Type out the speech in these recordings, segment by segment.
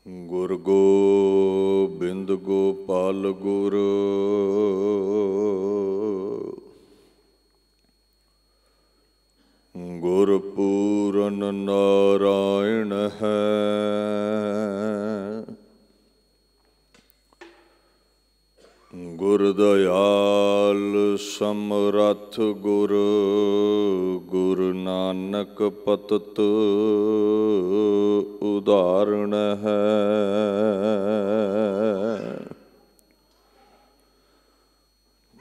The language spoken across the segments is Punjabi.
ਗੁਰ ਗੋਬਿੰਦ ਗੋਪਾਲ ਗੁਰ ਗੁਰ ਪੂਰਨ ਨਾਰਾਇਣ ਹੈ। ਗੁਰ ਦਇਆਲ ਸਮਰੱਥ ਗੁਰ ਗੁਰੂ ਨਾਨਕ ਪਤਿਤ ਉਦਾਹਰਣ ਹੈ।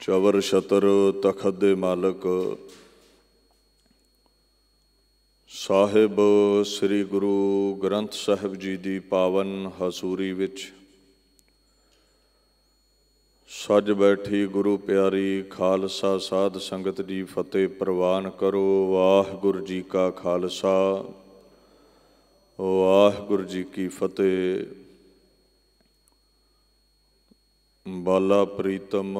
ਚਵਰ ਛਤਰ ਤਖਤ ਦੇ ਮਾਲਕ ਸਾਹਿਬ ਸ੍ਰੀ ਗੁਰੂ ਗ੍ਰੰਥ ਸਾਹਿਬ ਜੀ ਦੀ ਪਾਵਨ ਹਜ਼ੂਰੀ ਵਿੱਚ ਸੱਜ ਬੈਠੀ ਗੁਰੂ ਪਿਆਰੀ ਖਾਲਸਾ ਸਾਧ ਸੰਗਤ ਦੀ ਫਤਿਹ ਪ੍ਰਵਾਨ ਕਰੋ। ਵਾਹਿਗੁਰੂ ਜੀ ਕਾ ਖਾਲਸਾ ਵਾਹਿਗੁਰੂ ਜੀ ਕੀ ਫਤਿਹ। ਬਾਲਾ ਪ੍ਰੀਤਮ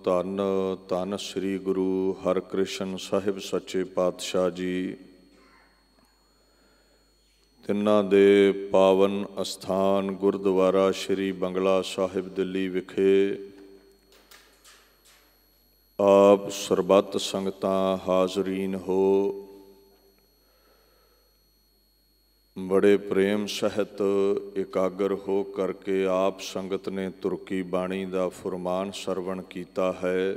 ਧੰਨ ਧੰਨ ਸ੍ਰੀ ਗੁਰੂ ਹਰਿਕ੍ਰਿਸ਼ਨ ਸਾਹਿਬ ਸੱਚੇ ਪਾਤਸ਼ਾਹ ਜੀ, ਤਿੰਨਾਂ ਦੇ ਪਾਵਨ ਅਸਥਾਨ ਗੁਰਦੁਆਰਾ ਸ਼੍ਰੀ ਬੰਗਲਾ ਸਾਹਿਬ ਦਿੱਲੀ ਵਿਖੇ ਆਪ ਸਰਬੱਤ ਸੰਗਤਾਂ ਹਾਜ਼ਰੀਨ ਹੋ। ਬੜੇ ਪ੍ਰੇਮ ਸਹਿਤ ਇਕਾਗਰ ਹੋ ਕਰਕੇ ਆਪ ਸੰਗਤ ਨੇ ਤੁਰਕੀ ਬਾਣੀ ਦਾ ਫੁਰਮਾਨ ਸਰਵਣ ਕੀਤਾ ਹੈ।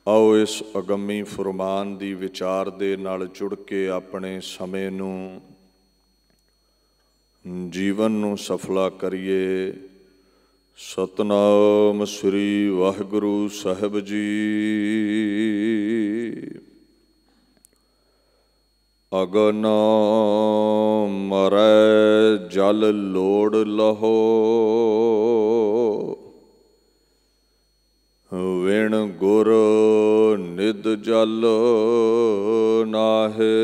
ਆਓ ਇਸ ਅਗੰਮੀ ਫੁਰਮਾਨ ਦੀ ਵਿਚਾਰ ਦੇ ਨਾਲ ਜੁੜ ਕੇ ਆਪਣੇ ਸਮੇਂ ਨੂੰ, ਜੀਵਨ ਨੂੰ ਸਫਲਾ ਕਰੀਏ। ਸਤਨਾਮ ਸ੍ਰੀ ਵਾਹਿਗੁਰੂ ਸਾਹਿਬ ਜੀ। ਅਗਨ ਮਰੈ ਜਲ ਲੋੜ ਲਹੋ, ਵਿਣ ਗੁਰ ਨਿਧ ਜਲ ਨਾਹੇ।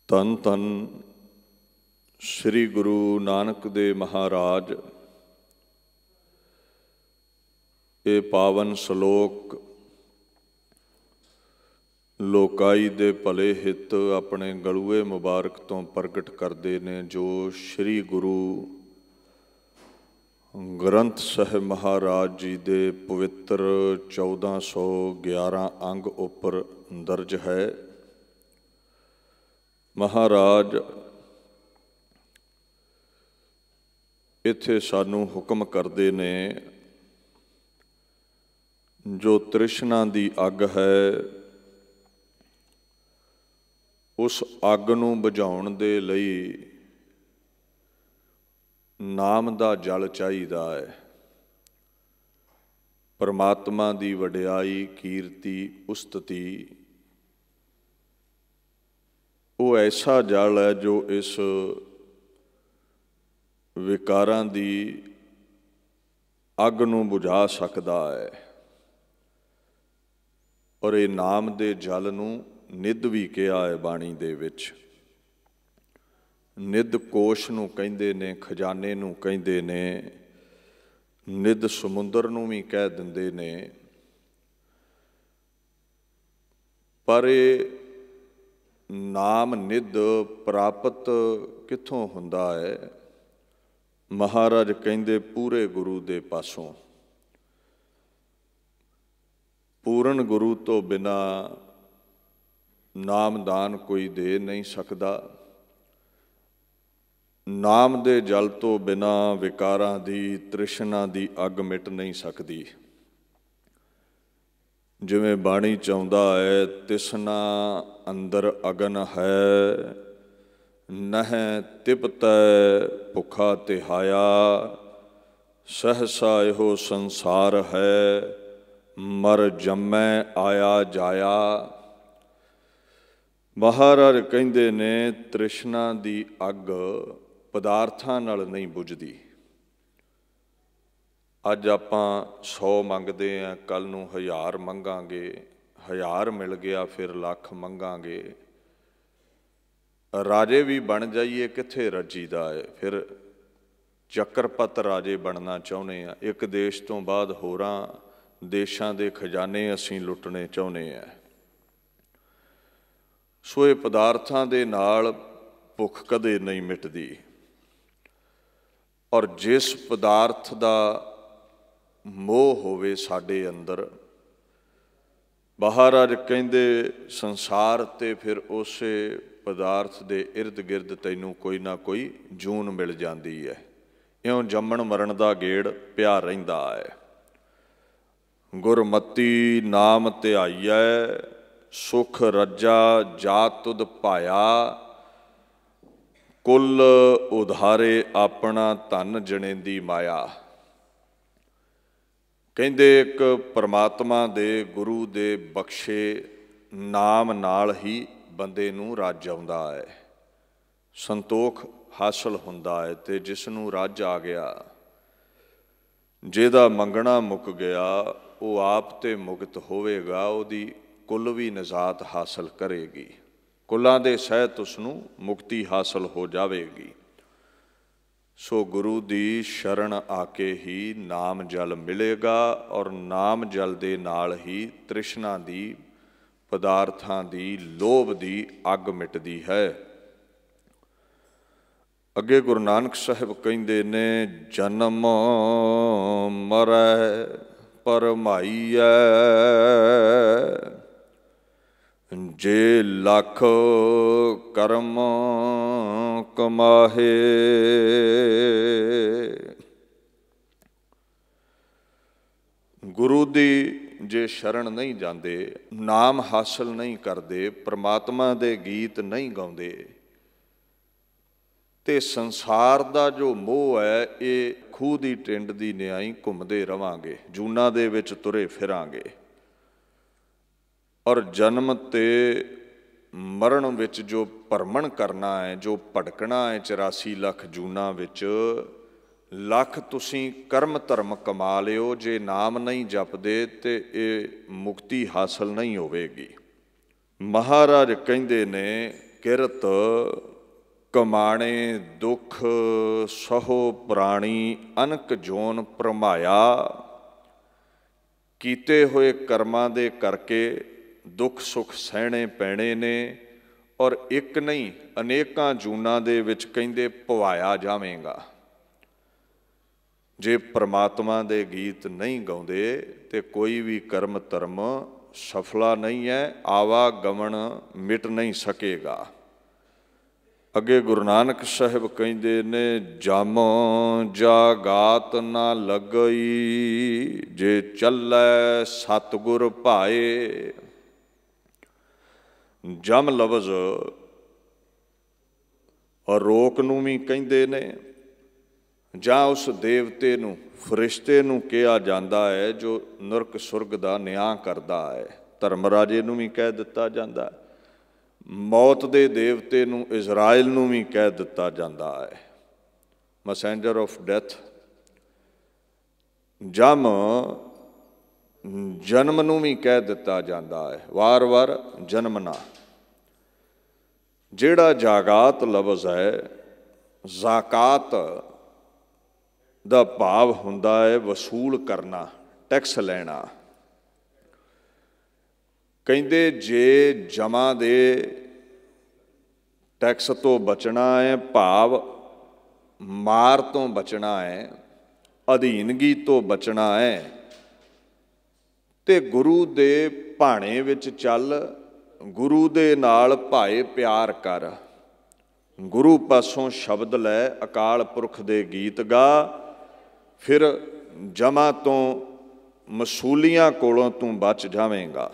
ਧੰਨ ਧੰਨ ਸ੍ਰੀ ਗੁਰੂ ਨਾਨਕ ਦੇਵ ਮਹਾਰਾਜ। ਇਹ ਪਾਵਨ ਸ਼ਲੋਕ ਲੋਕਾਈ ਦੇ ਭਲੇ ਹਿੱਤ ਆਪਣੇ ਗਲੂਏ ਮੁਬਾਰਕ ਤੋਂ ਪ੍ਰਗਟ ਕਰਦੇ ਨੇ, ਜੋ ਸ੍ਰੀ ਗੁਰੂ ਗ੍ਰੰਥ ਸਾਹਿਬ ਮਹਾਰਾਜ ਜੀ ਦੇ ਪਵਿੱਤਰ 1411 ਅੰਗ ਉੱਪਰ ਦਰਜ ਹੈ। ਮਹਾਰਾਜ ਇੱਥੇ ਸਾਨੂੰ ਹੁਕਮ ਕਰਦੇ ਨੇ, ਜੋ ਤ੍ਰਿਸ਼ਨਾ ਦੀ ਅੱਗ ਹੈ, ਉਸ ਅੱਗ ਨੂੰ ਬੁਝਾਉਣ ਦੇ ਲਈ ਨਾਮ ਦਾ ਜਲ ਚਾਹੀਦਾ ਹੈ। ਪਰਮਾਤਮਾ ਦੀ ਵਡਿਆਈ, ਕੀਰਤੀ, ਉਸਤਤੀ ਉਹ ਐਸਾ ਜਲ ਹੈ ਜੋ ਇਸ ਵਿਕਾਰਾਂ ਦੀ ਅੱਗ ਨੂੰ ਬੁਝਾ ਸਕਦਾ ਹੈ। ਔਰ ਇਹ ਨਾਮ ਦੇ ਜਲ ਨੂੰ ਨਿੱਧ ਵੀ ਕਿਹਾ ਹੈ ਬਾਣੀ ਦੇ ਵਿੱਚ। ਨਿੱਧ ਕੋਸ਼ ਨੂੰ ਕਹਿੰਦੇ ਨੇ, ਖਜ਼ਾਨੇ ਨੂੰ ਕਹਿੰਦੇ ਨੇ, ਨਿੱਧ ਸਮੁੰਦਰ ਨੂੰ ਵੀ ਕਹਿ ਦਿੰਦੇ ਨੇ। ਪਰ ਇਹ ਨਾਮ ਨਿੱਧ ਪ੍ਰਾਪਤ ਕਿੱਥੋਂ ਹੁੰਦਾ ਹੈ? ਮਹਾਰਾਜ ਕਹਿੰਦੇ ਪੂਰੇ ਗੁਰੂ ਦੇ ਪਾਸੋਂ। ਪੂਰਨ ਗੁਰੂ ਤੋਂ ਬਿਨਾ ਨਾਮਦਾਨ ਕੋਈ ਦੇ ਨਹੀਂ ਸਕਦਾ। ਨਾਮ ਦੇ ਜਲ ਤੋਂ ਬਿਨਾ ਵਿਕਾਰਾਂ ਦੀ, ਤ੍ਰਿਸ਼ਨਾ ਦੀ ਅੱਗ ਮਿਟ ਨਹੀਂ ਸਕਦੀ। ਜਿਵੇਂ ਬਾਣੀ 'ਚ ਆਉਂਦਾ ਹੈ, ਤਿਸਨਾ ਅੰਦਰ ਅਗਨ ਹੈ, ਨਹਿ ਤਿਪਤੈ ਭੁੱਖਾ ਤਿਹਾਇਆ, ਸਹਸਾ ਇਹੋ ਸੰਸਾਰ ਹੈ, ਮਰ ਜੰਮੈ ਆਇਆ ਜਾਇਆ। ਮਹਾਰਾਜ ਕਹਿੰਦੇ ਨੇ ਤ੍ਰਿਸ਼ਨਾ ਦੀ ਅੱਗ ਪਦਾਰਥਾਂ ਨਾਲ ਨਹੀਂ ਬੁਝਦੀ। ਅੱਜ ਆਪਾਂ 100 ਮੰਗਦੇ ਹਾਂ, ਕੱਲ੍ਹ ਨੂੰ 1000 ਮੰਗਾਂਗੇ, 1000 ਮਿਲ ਗਿਆ ਫਿਰ ਲੱਖ ਮੰਗਾਂਗੇ। ਰਾਜੇ ਵੀ ਬਣ ਜਾਈਏ ਕਿੱਥੇ ਰੱਜੀਦਾ ਹੈ। ਫਿਰ ਚੱਕਰਪਤ ਰਾਜੇ ਬਣਨਾ ਚਾਹੁੰਦੇ ਹਾਂ। ਇੱਕ ਦੇਸ਼ ਤੋਂ ਬਾਅਦ ਹੋਰਾਂ ਦੇਸ਼ਾਂ ਦੇ ਖਜ਼ਾਨੇ ਅਸੀਂ ਲੁੱਟਣੇ ਚਾਹੁੰਦੇ ਹਾਂ। ਸੋ ਇਹ ਪਦਾਰਥਾਂ ਦੇ ਨਾਲ ਭੁੱਖ ਕਦੇ ਨਹੀਂ ਮਿਟਦੀ। ਔਰ ਜਿਸ ਪਦਾਰਥ ਦਾ ਮੋਹ ਹੋਵੇ ਸਾਡੇ ਅੰਦਰ, ਮਹਾਰਾਜ ਕਹਿੰਦੇ ਸੰਸਾਰ ਤੇ ਫਿਰ ਉਸੇ ਪਦਾਰਥ ਦੇ ਇਰਦ ਗਿਰਦ ਤੈਨੂੰ ਕੋਈ ਨਾ ਕੋਈ ਜੂਨ ਮਿਲ ਜਾਂਦੀ ਹੈ। ਇਉਂ ਜੰਮਣ ਮਰਨ ਦਾ ਗੇੜ ਪਿਆ ਰਹਿੰਦਾ ਹੈ। ਗੁਰਮਤੀ ਨਾਮ ਧਿਆਈਐ, ਸੁਖ ਰੱਜਾ ਜਾ ਤੁਧ ਭਾਇਆ, ਕੁੱਲ ਉਧਾਰੇ ਆਪਣਾ ਧਨ ਜਣੇਂਦੀ ਮਾਇਆ। ਕਹਿੰਦੇ ਇੱਕ ਪਰਮਾਤਮਾ ਦੇ ਗੁਰੂ ਦੇ ਬਖਸ਼ੇ ਨਾਮ ਨਾਲ ਹੀ ਬੰਦੇ ਨੂੰ ਰੱਜ ਆਉਂਦਾ ਹੈ, ਸੰਤੋਖ ਹਾਸਲ ਹੁੰਦਾ ਹੈ। ਤੇ ਜਿਸ ਨੂੰ ਰੱਜ ਆ ਗਿਆ, ਜਿਹਦਾ ਮੰਗਣਾ ਮੁੱਕ ਗਿਆ, ਉਹ ਆਪ ਤੇ ਮੁਕਤ ਹੋਵੇਗਾ, ਉਹਦੀ ਕੁੱਲ ਵੀ ਨਿਜਾਤ ਹਾਸਲ ਕਰੇਗੀ, ਕੁੱਲਾਂ ਦੇ ਸਹਿਤ ਉਸਨੂੰ ਮੁਕਤੀ ਹਾਸਲ ਹੋ ਜਾਵੇਗੀ। ਸੋ ਗੁਰੂ ਦੀ ਸ਼ਰਨ ਆ ਕੇ ਹੀ ਨਾਮ ਜਲ ਮਿਲੇਗਾ, ਔਰ ਨਾਮ ਜਲ ਦੇ ਨਾਲ ਹੀ ਤ੍ਰਿਸ਼ਨਾ ਦੀ, ਪਦਾਰਥਾਂ ਦੀ, ਲੋਭ ਦੀ ਅੱਗ ਮਿਟਦੀ ਹੈ। ਅੱਗੇ ਗੁਰੂ ਨਾਨਕ ਸਾਹਿਬ ਕਹਿੰਦੇ ਨੇ, ਜਨਮ ਮਰੈ ਪਰਮਾਈਐ, ਜੇ ਲੱਖ ਕਰਮ ਕਮਾਹੇ। ਗੁਰੂ ਦੀ ਜੇ ਸ਼ਰਨ ਨਹੀਂ ਜਾਂਦੇ, ਨਾਮ ਹਾਸਲ ਨਹੀਂ ਕਰਦੇ, ਪ੍ਰਮਾਤਮਾ ਦੇ ਗੀਤ ਨਹੀਂ ਗਾਉਂਦੇ, ਤੇ ਸੰਸਾਰ ਦਾ ਜੋ ਮੋਹ ਹੈ, ਇਹ ਖੂਹ ਦੀ ਟਿੰਡ ਦੀ ਨਿਆਈ ਘੁੰਮਦੇ ਰਵਾਂਗੇ, ਜੂਨਾਂ ਦੇ ਵਿੱਚ ਤੁਰੇ ਫਿਰਾਂਗੇ। ਔਰ ਜਨਮ ਤੇ ਮਰਨ ਵਿੱਚ ਜੋ ਭਰਮਣ ਕਰਨਾ ਹੈ, ਜੋ ਭਟਕਣਾ ਹੈ 84 ਲੱਖ ਜੂਨਾਂ ਵਿੱਚ, ਲੱਖ ਤੁਸੀਂ ਕਰਮ ਧਰਮ ਕਮਾ ਲਿਓ, ਜੇ ਨਾਮ ਨਹੀਂ ਜਪਦੇ ਤੇ ਇਹ ਮੁਕਤੀ ਹਾਸਲ ਨਹੀਂ ਹੋਵੇਗੀ। ਮਹਾਰਾਜ ਕਹਿੰਦੇ ਨੇ, ਕਿਰਤ ਕਮਾਣੇ ਦੁੱਖ ਸਹੋ ਪ੍ਰਾਣੀ, ਅਨਕ ਜੋਨ ਭਰਮਾਇਆ। ਕੀਤੇ ਹੋਏ ਕਰਮਾਂ ਦੇ ਕਰਕੇ ਦੁੱਖ ਸੁੱਖ ਸਹਿਣੇ ਪੈਣੇ ਨੇ, ਔਰ ਇੱਕ ਨਹੀਂ ਅਨੇਕਾਂ ਜੂਨਾਂ ਦੇ ਵਿੱਚ ਕਹਿੰਦੇ ਭਵਾਇਆ ਜਾਵੇਗਾ। ਜੇ ਪ੍ਰਮਾਤਮਾ ਦੇ ਗੀਤ ਨਹੀਂ ਗਾਉਂਦੇ ਤੇ ਕੋਈ ਵੀ ਕਰਮ ਧਰਮ ਸਫਲਾ ਨਹੀਂ ਹੈ, ਆਵਾਗਮਨ ਮਿਟ ਨਹੀਂ ਸਕੇਗਾ। ਅੱਗੇ ਗੁਰੂ ਨਾਨਕ ਸਾਹਿਬ ਕਹਿੰਦੇ ਨੇ, ਜਮ ਜਾਗਾਤ ਨਾ ਲੱਗਈ, ਜੇ ਚੱਲੈ ਸਤਿਗੁਰ ਭਾਏ। ਜਮ ਲਫ਼ਜ਼ ਔਰ ਰੋਕ ਨੂੰ ਵੀ ਕਹਿੰਦੇ ਨੇ, ਜਾਂ ਉਸ ਦੇਵਤੇ ਨੂੰ, ਫਰਿਸ਼ਤੇ ਨੂੰ ਕਿਹਾ ਜਾਂਦਾ ਹੈ ਜੋ ਨਰਕ ਸੁਰਗ ਦਾ ਨਿਆਂ ਕਰਦਾ ਹੈ। ਧਰਮ ਰਾਜੇ ਨੂੰ ਵੀ ਕਹਿ ਦਿੱਤਾ ਜਾਂਦਾ, ਮੌਤ ਦੇ ਦੇਵਤੇ ਨੂੰ ਇਜ਼ਰਾਇਲ ਨੂੰ ਵੀ ਕਹਿ ਦਿੱਤਾ ਜਾਂਦਾ ਹੈ, ਮੈਸੇਂਜਰ ਆਫ ਡੈਥ। ਜਮ ਜਨਮ ਨੂੰ ਵੀ ਕਹਿ ਦਿੱਤਾ ਜਾਂਦਾ ਹੈ, ਵਾਰ-ਵਾਰ ਜਨਮਣਾ। ਜਿਹੜਾ ਜਾਗਾਤ ਲਫ਼ਜ਼ ਹੈ, ਜ਼ਾਕਾਤ ਦਾ ਭਾਵ ਹੁੰਦਾ ਹੈ ਵਸੂਲ ਕਰਨਾ, ਟੈਕਸ ਲੈਣਾ। ਕਹਿੰਦੇ ਜੇ ਜਮਾਂ ਦੇ ਟੈਕਸ ਤੋਂ ਬਚਣਾ ਹੈ, ਭਾਵ ਮਾਰ ਤੋਂ ਬਚਣਾ ਹੈ, ਅਧੀਨਗੀ ਤੋਂ ਬਚਣਾ ਹੈ, ਤੇ ਗੁਰੂ ਦੇ ਭਾਣੇ ਵਿੱਚ ਚੱਲ, ਗੁਰੂ ਦੇ ਨਾਲ ਭਾਏ ਪਿਆਰ ਕਰ, ਗੁਰੂ ਪਾਸੋਂ ਸ਼ਬਦ ਲੈ, ਅਕਾਲ ਪੁਰਖ ਦੇ ਗੀਤ ਗਾ, ਫਿਰ ਜਮਾਂ ਤੋਂ, ਮਸੂਲੀਆਂ ਕੋਲੋਂ ਤੂੰ ਬਚ ਜਾਵੇਂਗਾ,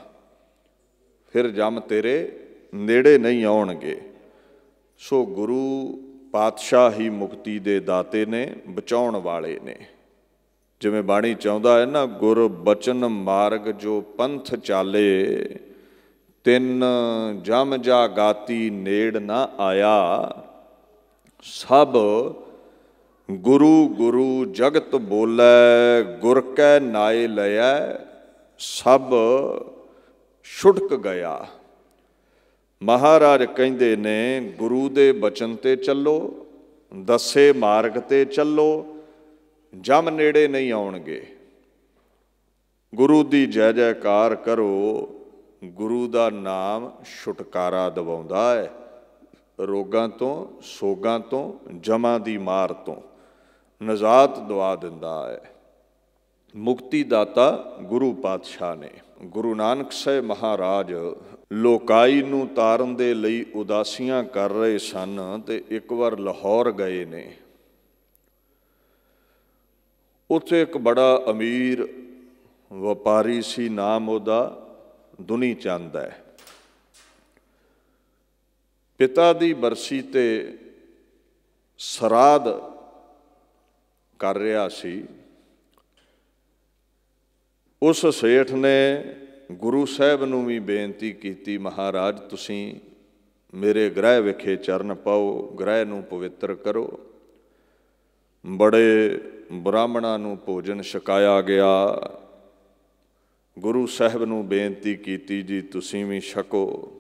ਫਿਰ ਜਮ ਤੇਰੇ ਨੇੜੇ ਨਹੀਂ ਆਉਣਗੇ। ਸੋ ਗੁਰੂ ਪਾਤਸ਼ਾਹ ਹੀ ਮੁਕਤੀ ਦੇ ਦਾਤੇ ਨੇ, ਬਚਾਉਣ ਵਾਲੇ ਨੇ। ਜਿਵੇਂ ਬਾਣੀ ਚਾਹੁੰਦਾ ਹੈ ਨਾ, ਗੁਰ ਬਚਨ ਮਾਰਗ ਜੋ ਪੰਥ ਚਾਲੇ, ਤਿੰਨ ਜਮ ਜਾਗਾਤੀ ਨੇੜ ਨਾ ਆਇਆ। ਸਭ ਗੁਰੂ ਗੁਰੂ ਜਗਤ ਬੋਲੇ, ਗੁਰ ਕੈ ਨਾਏ ਲਿਆ, ਸਭ ਛੁਟਕ ਗਿਆ। ਮਹਾਰਾਜ ਕਹਿੰਦੇ ਨੇ, ਗੁਰੂ ਦੇ ਬਚਨ ਤੇ ਚੱਲੋ, ਦੱਸੇ ਮਾਰਗ ਤੇ ਚੱਲੋ, ਜਮ ਨੇੜੇ ਨਹੀਂ ਆਉਣਗੇ। ਗੁਰੂ ਦੀ ਜੈ ਜੈਕਾਰ ਕਰੋ, ਗੁਰੂ ਦਾ ਨਾਮ ਛੁਟਕਾਰਾ ਦਿਵਾਉਂਦਾ ਹੈ, ਰੋਗਾਂ ਤੋਂ, ਸੋਗਾਂ ਤੋਂ, ਜਮਾਂ ਦੀ ਮਾਰ ਤੋਂ ਨਜ਼ਾਤ ਦਵਾ ਦਿੰਦਾ ਹੈ। ਮੁਕਤੀ ਦਾਤਾ ਗੁਰੂ ਪਾਤਸ਼ਾਹ ਨੇ। ਗੁਰੂ ਨਾਨਕ ਸਾਹਿਬ ਮਹਾਰਾਜ ਲੋਕਾਈ ਨੂੰ ਤਾਰਨ ਦੇ ਲਈ ਉਦਾਸੀਆਂ ਕਰ ਰਹੇ ਸਨ ਤੇ ਇੱਕ ਵਾਰ ਲਾਹੌਰ ਗਏ ਨੇ। ਉੱਥੇ ਇੱਕ ਬੜਾ ਅਮੀਰ ਵਪਾਰੀ ਸੀ, ਨਾਮ ਉਹਦਾ ਦੁਨੀ ਚੰਦ ਹੈ। ਪਿਤਾ ਦੀ ਬਰਸੀ ਤੇ ਸਰਾਧ ਕਰ ਰਿਹਾ ਸੀ। ਉਸ ਸੇਠ ਨੇ ਗੁਰੂ ਸਾਹਿਬ ਨੂੰ ਵੀ ਬੇਨਤੀ ਕੀਤੀ, ਮਹਾਰਾਜ ਤੁਸੀਂ ਮੇਰੇ ਗ੍ਰਹਿ ਵਿਖੇ ਚਰਨ ਪਾਓ, ਗ੍ਰਹਿ ਨੂੰ ਪਵਿੱਤਰ ਕਰੋ। ਬੜੇ ਬ੍ਰਾਹਮਣਾਂ ਨੂੰ ਭੋਜਨ ਛਕਾਇਆ ਗਿਆ। ਗੁਰੂ ਸਾਹਿਬ ਨੂੰ ਬੇਨਤੀ ਕੀਤੀ, ਜੀ ਤੁਸੀਂ ਵੀ ਛਕੋ।